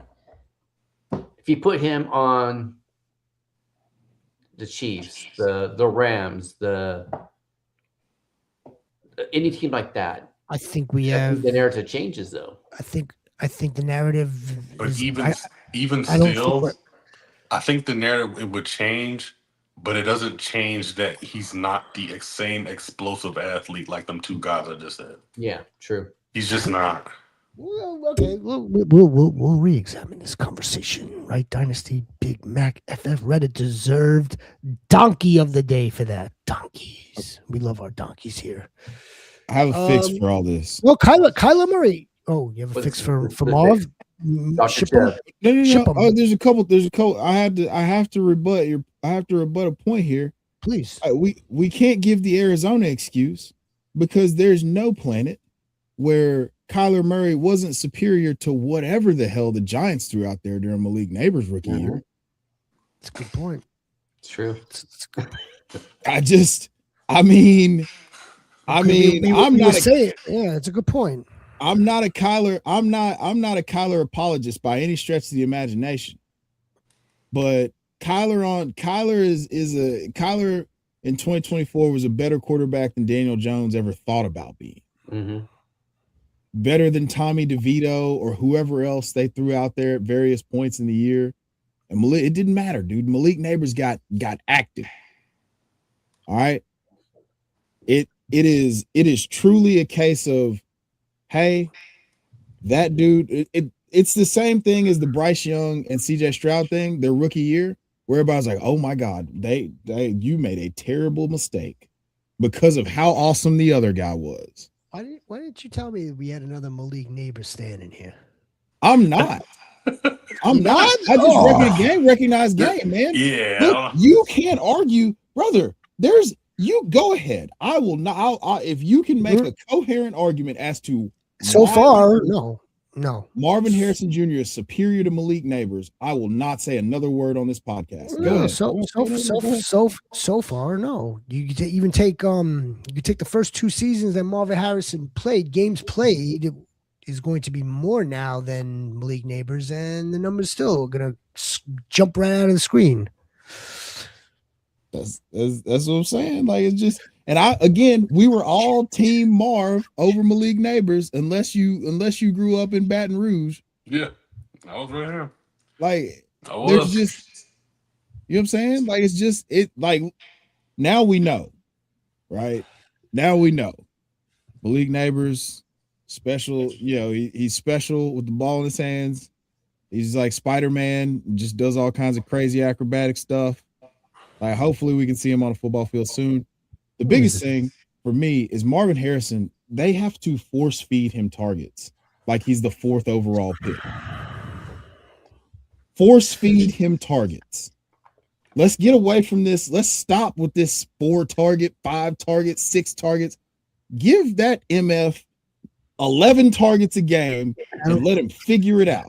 him on the Chiefs, the Rams, any team like that, I think we have the narrative changes though. I think the narrative. But even still, I think the narrative, it would change, but it doesn't change that he's not the same explosive athlete like them two guys I just said. Yeah, true. He's just not. Well, okay, we'll re-examine this conversation, right? Dynasty, Big Mac, FF, Reddit deserved donkey of the day for that. Donkeys, we love our donkeys here. I have a fix for all this. Well, Kyler Murray. Oh, you have a fix for Marv? Ship him? No. Oh, there's a couple. I have to rebut a point here. Please. We can't give the Arizona excuse because there's no planet where Kyler Murray wasn't superior to whatever the hell the Giants threw out there during Malik Neighbors' rookie year. It's a good point. It's true. It's good. I'm not say it. Yeah, it's a good point. I'm not a Kyler apologist by any stretch of the imagination. But Kyler in 2024 was a better quarterback than Daniel Jones ever thought about being. Mm-hmm. Better than Tommy DeVito or whoever else they threw out there at various points in the year. And Malik, it didn't matter, dude. Malik Neighbors got active. All right. It is truly a case of, hey, that dude, it's the same thing as the Bryce Young and CJ Stroud thing, their rookie year, where everybody's like, oh my God, you made a terrible mistake because of how awesome the other guy was. Why didn't you tell me we had another Malik Neighbor standing here? I'm not. I'm not. I just recognize game, man. Yeah. Look, you can't argue, brother. You go ahead. I will not. If you can make a coherent argument as to so far, no. Marvin Harrison Jr. is superior to Malik Neighbors, I will not say another word on this podcast. Go ahead. So far, no. You even take you take the first 2 seasons that Marvin Harrison played, games played is going to be more now than Malik Neighbors, and the number's still gonna jump right out of the screen. That's what I'm saying. Like, it's just, and we were all team Marv over Malik Neighbors, unless you grew up in Baton Rouge. Yeah, I was right here. Like, there's just, you know what I'm saying? Like, it's just like now we know, right? Now we know Malik Neighbors special. You know, he's special with the ball in his hands. He's like Spider-Man, just does all kinds of crazy acrobatic stuff. Like, hopefully we can see him on a football field soon. The biggest thing for me is Marvin Harrison. They have to force feed him targets like he's the 4th overall pick. Force feed him targets. Let's get away from this. Let's stop with this 4 target, 5 targets, 6 targets. Give that MF 11 targets a game and let him figure it out.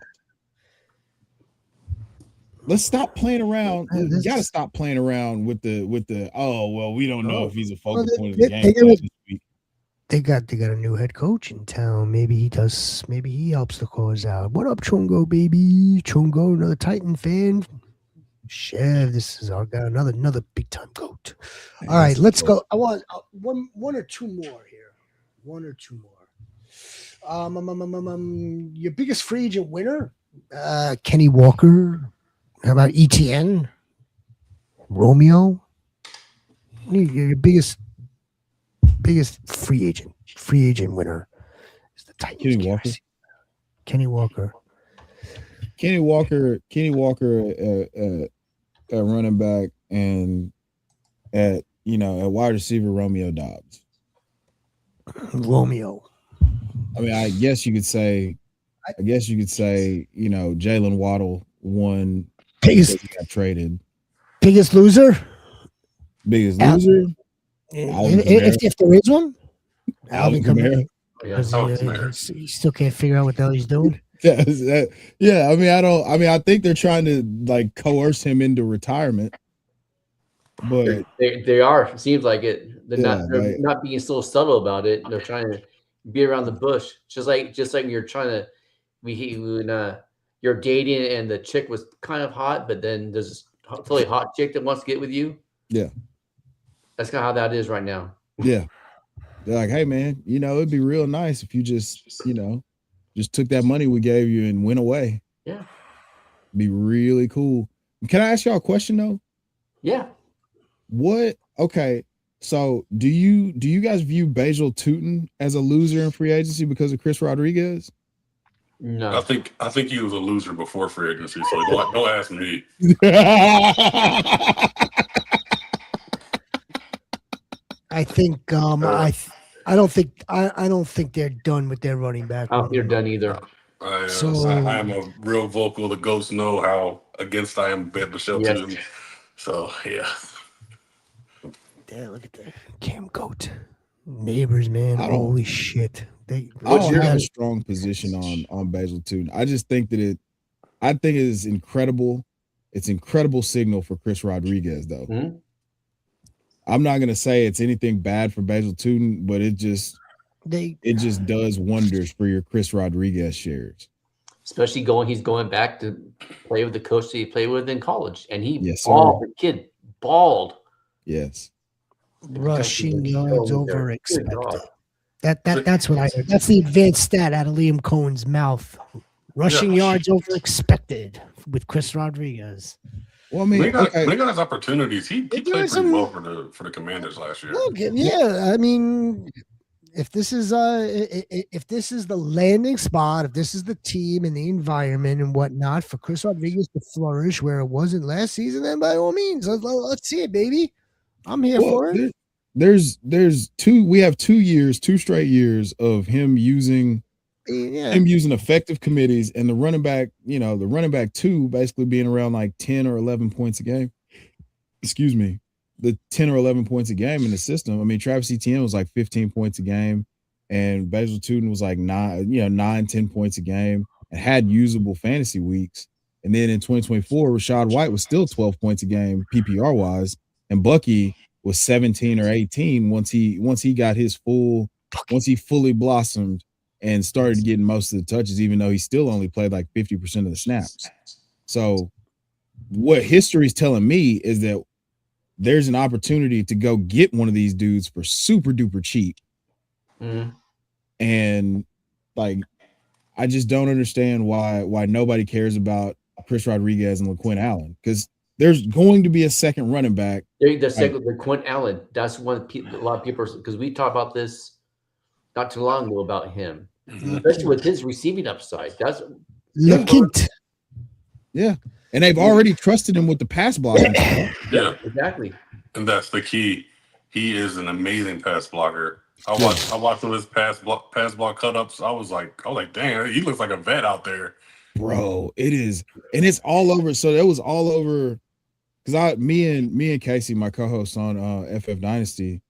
Let's stop playing around. You got to stop playing around with the. Oh well, we don't know if he's a focal point of the game this week. They got a new head coach in town. Maybe he does. Maybe he helps the cause out. What up, Chongo baby? Chongo, another Titan fan. CHEV, this is our guy. Another big time goat. All right, let's go. I want one or two more here. One or two more. Your biggest free agent winner, Kenny Walker. How about ETN? Romeo? Your biggest free agent winner is the Titans. Kenny Walker. At running back, and at wide receiver, Romeo Dobbs. Romeo. I mean, I guess you could say, Jalen Waddle won. Got traded. Biggest loser. If there is one, Alvin Kamara. He still can't figure out what the hell he's doing. Yeah. I think they're trying to like coerce him into retirement, but they are. It seems like it. They're not being so subtle about it. They're trying to be around the bush, just like you're trying to. When you're dating and the chick was kind of hot, but then there's this totally hot chick that wants to get with you. Yeah, that's kind of how that is right now. Yeah, they're like, hey man, it'd be real nice if you just took that money we gave you and went away. Yeah, be really cool. Can I ask y'all a question though? Yeah. What? Okay. So do you guys view Basil Tootin as a loser in free agency because of Chris Rodriguez? No. I think he was a loser before free agency, so don't ask me. I think I don't think they're done with their running back. I don't think they're done either. I am a real vocal. The Ghosts know how against I am Bet Michelle Tootin. So yeah. Damn, look at that Cam Goat. Neighbors, man. Holy shit. I don't have a strong position on Basil Tootin. I just think that it is incredible. It's incredible signal for Chris Rodriguez, though. Mm-hmm. I'm not gonna say it's anything bad for Basil Tootin, but it just does wonders for your Chris Rodriguez shares. Especially he's going back to play with the coach that he played with in college, and he balled. The kid balled. Yes. Rushing yards over expected. That's what I heard. That's the advanced stat out of Liam Cohen's mouth Rushing yards over expected with Chris Rodriguez. Well, I mean, when he got his opportunities, he played pretty well for the Commanders last year. Look, yeah, I mean, if this is the landing spot, if this is the team and the environment and whatnot for Chris Rodriguez to flourish where it wasn't last season, then by all means, let's see it, baby. I'm here for it. There's we have 2 straight years of him using effective committees and the running back 2 basically being around like 10 or 11 points a game. Excuse me. The 10 or 11 points a game in the system. I mean, Travis Etienne was like 15 points a game, and Basil Tuden was like 10 points a game, and had usable fantasy weeks. And then in 2024, Rashad White was still 12 points a game PPR wise, and Bucky was 17 or 18 once he got his once he fully blossomed and started getting most of the touches, even though he still only played like 50% of the snaps. So what history is telling me is that there's an opportunity to go get one of these dudes for super duper cheap. Mm-hmm. And like, I just don't understand why nobody cares about Chris Rodriguez and LaQuinn Allen, because there's going to be a second running back. LaQuinn Allen, that's a lot of people, because we talked about this not too long ago about him, especially with his receiving upside. Yeah. And they've already trusted him with the pass blocking. Yeah, exactly. And that's the key. He is an amazing pass blocker. I watched his pass block cut-ups. I was like, damn, he looks like a vet out there. Bro, it is. And it's all over. So it was all over, because me and Casey, my co-host on FF Dynasty,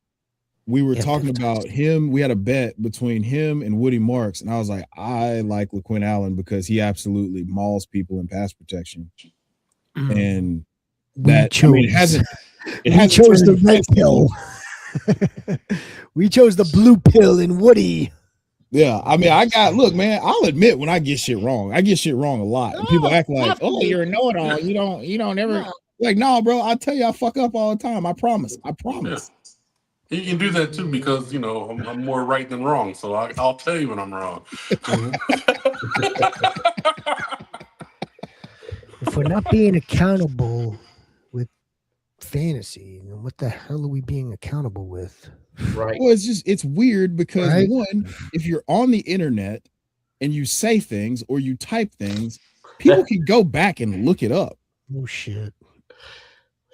we were talking about him. We had a bet between him and Woody Marks, and I was like, I like LaQuinn Allen because he absolutely mauls people in pass protection. And that chose the red pill. We chose the blue pill in Woody. Yeah, I mean, look, man, I'll admit when I get shit wrong. I get shit wrong a lot. And people act like, oh, you're a know-it-all. You don't ever like, no, bro, I tell you I fuck up all the time. I promise. Yeah. You can do that too, because I'm more right than wrong. So I'll tell you when I'm wrong. If we're not being accountable with fantasy, then what the hell are we being accountable with? Right. Well, it's weird because one, if you're on the internet and you say things or you type things, people can go back and look it up. Oh shit.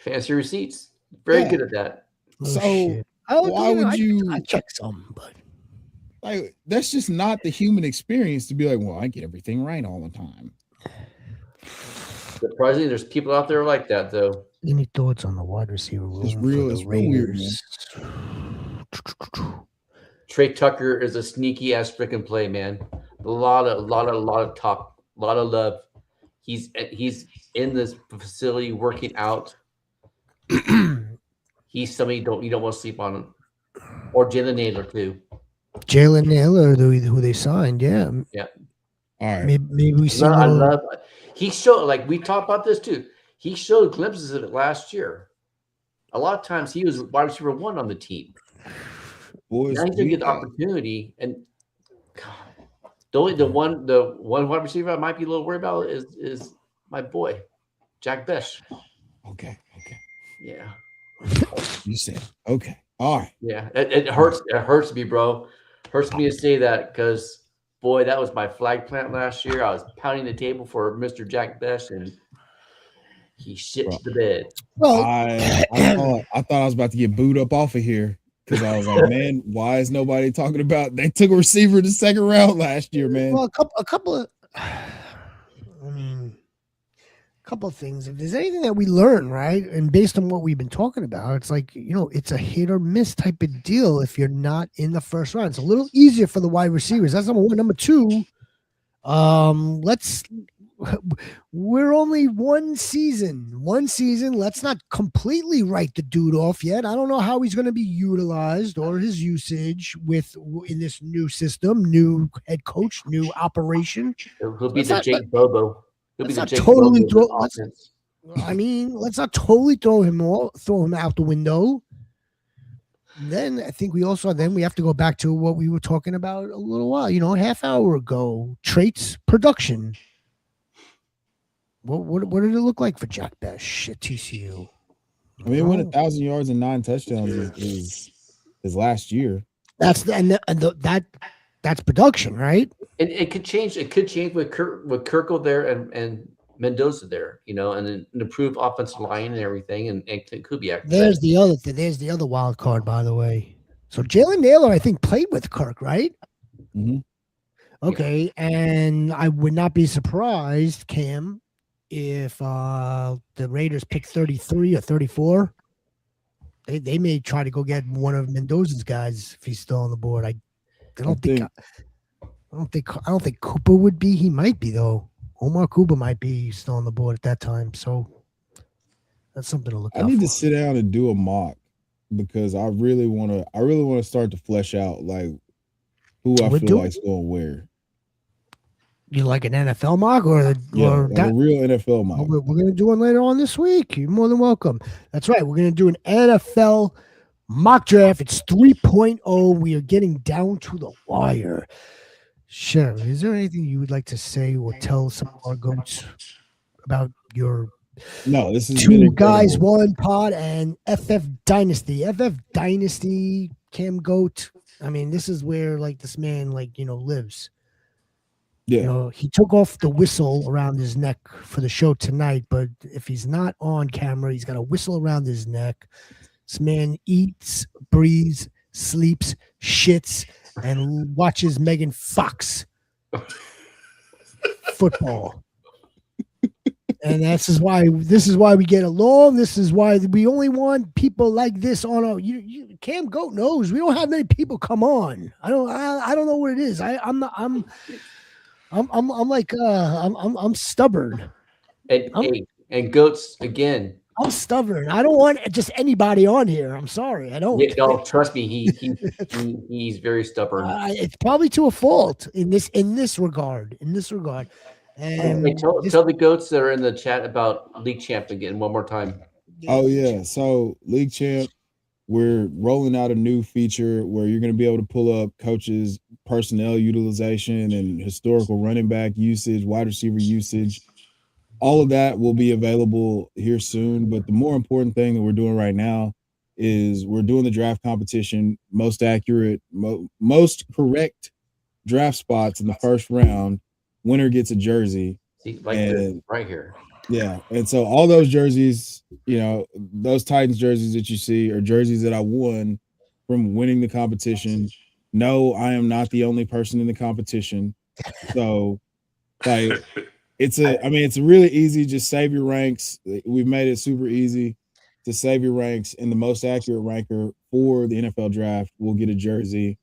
Fancy receipts. Very good at that. So why would you? I check some, but like that's just not the human experience to be like, well, I get everything right all the time. Surprisingly, there's people out there like that, though. Any thoughts on the wide receiver room? It's real weird, man. Trey Tucker is a sneaky ass freaking play, man. A lot of talk, a lot of love. He's in this facility working out. He's somebody you don't want to sleep on him. Or Jalen Naylor too. Jalen Naylor, who they signed, yeah. Yeah. All right. Maybe we see. He showed, like we talked about this too. He showed glimpses of it last year. A lot of times he was wide receiver 1 on the team. Boys, now he's gonna get the opportunity, and God, the one wide receiver I might be a little worried about is my boy, Jack Besh. Okay. Yeah. You said okay. All right. Yeah, it hurts. It hurts me, bro. Hurts me to say that because, boy, that was my flag plant last year. I was pounding the table for Mr. Jack Besh, and he shit the bed. Well, I thought I was about to get booed up off of here because I was like, man, why is nobody talking about they took a receiver in the second round last year, man? Well, a couple of things. If there's anything that we learn, right, and based on what we've been talking about, it's like, it's a hit or miss type of deal if you're not in the first round. It's a little easier for the wide receivers. That's number one. Number two, we're only one season. Let's not completely write the dude off yet. I don't know how he's going to be utilized or his usage in this new system, new head coach, new operation. He'll be the Jake Bobo. Let's not totally let's not totally throw him out the window. then I think we have to go back to what we were talking about a little while, a half hour ago. Traits production. What did it look like for Jack Besh at TCU? I mean, went 1,000 yards and 9 touchdowns is last year. That's that's production, right? And it could change. It could change with Kirkle there and Mendoza there, and an improved offensive line and everything, and it could be accurate. There's the other wild card, by the way. So Jalen Naylor, I think, played with Kirk, right? Mm-hmm. Okay, and I would not be surprised, Cam, if the Raiders pick 33 or 34. They may try to go get one of Mendoza's guys if he's still on the board. I don't think Cooper would be. He might be though. Omar Cooper might be still on the board at that time. So that's something to look out for. I need to sit down and do a mock because I really want to start to flesh out like who I feel like is going where. You like an NFL mock or a real NFL mock? We're going to do one later on this week. You're more than welcome. That's right. We're going to do an NFL mock draft. It's 3.0. We are getting down to the wire. Sharon, is there anything you would like to say or tell some of our goats about your this is Two Guys One Pod and FF Dynasty? FF Dynasty, Cam Goat. I mean, this is where like this man lives. Yeah. He took off the whistle around his neck for the show tonight, but if he's not on camera, he's got a whistle around his neck. This man eats, breathes, sleeps, shits, and watches Megan Fox football. And this is why we get along. This is why we only want people like this on our. Cam Goat knows we don't have many people come on. I don't know what it is. I'm stubborn. And Goats again. I'm stubborn. I don't want just anybody on here. I'm sorry. I don't. No, trust me. He's very stubborn. It's probably to a fault in this regard. And tell the Goats that are in the chat about League Champ again one more time. Oh yeah. So League Champ, we're rolling out a new feature where you're going to be able to pull up coaches' personnel utilization and historical running back usage, wide receiver usage. All of that will be available here soon. But the more important thing that we're doing right now is we're doing the draft competition, most accurate, most correct draft spots in the first round. Winner gets a jersey. See, right here. Yeah. And so all those jerseys, those Titans jerseys that you see are jerseys that I won from winning the competition. No, I am not the only person in the competition. So it's really easy. Just save your ranks. We've made it super easy to save your ranks, and the most accurate ranker for the NFL draft will get a jersey.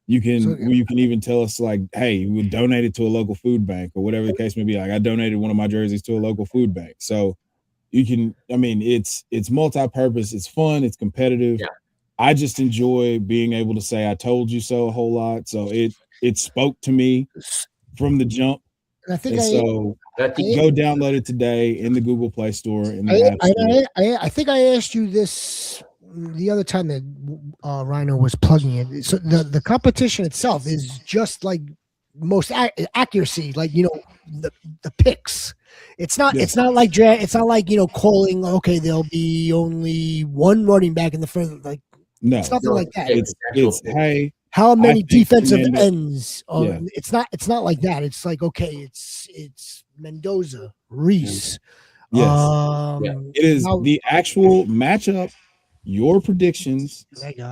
You can even tell us like, hey, you would donate it to a local food bank or whatever the case may be. Like I donated one of my jerseys to a local food bank. So you can, it's multi-purpose. It's fun. It's competitive. Yeah. I just enjoy being able to say, I told you so a whole lot. So it spoke to me from the jump. I think go download it today in the Google Play Store. In the App Store. I think I asked you this the other time that Rhino was plugging it. So the competition itself is just like most accuracy, like the picks. It's not like it's not like calling. Okay, there'll be only one running back in the front. Like no, it's nothing like that. It's hey. How many defensive ends? It's not like that. It's like it's Mendoza, Reese. Yes, it is the actual matchup. Your predictions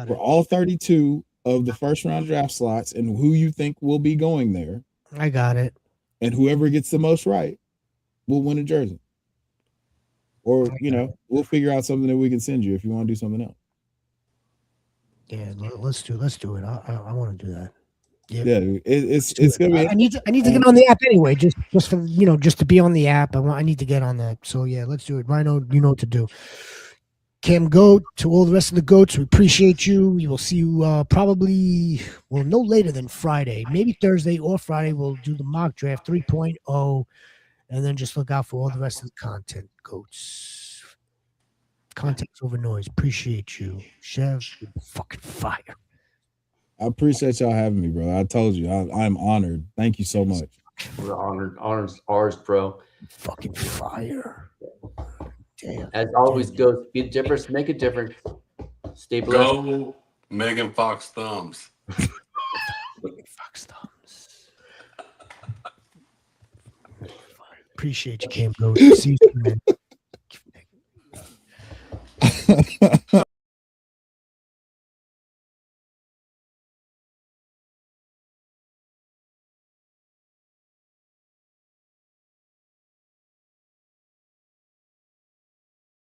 for all 32 of the first round draft slots and who you think will be going there. I got it. And whoever gets the most right will win a jersey. Or we'll figure out something that we can send you if you want to do something else. Yeah, let's do it. I want to do that. Yeah, it's gonna be. I need to get on the app anyway, just for just to be on the app. I need to get on that. So yeah, let's do it. Rhino, you know what to do. Cam Goat, to all the rest of the goats, we appreciate you. We will see you probably no later than Friday, maybe Thursday or Friday. We'll do the mock draft 3.0, and then just look out for all the rest of the content, goats. Context over noise. Appreciate you, Chev. You're fucking fire. I appreciate y'all having me, bro. I told you, I'm honored. Thank you so much. We're honored. Honor's ours, bro. Fucking fire. Damn. As always, goes be the difference, make a difference. Stay blessed. Go Megan Fox thumbs. Fox thumbs. Appreciate you, Cam. See you soon, man.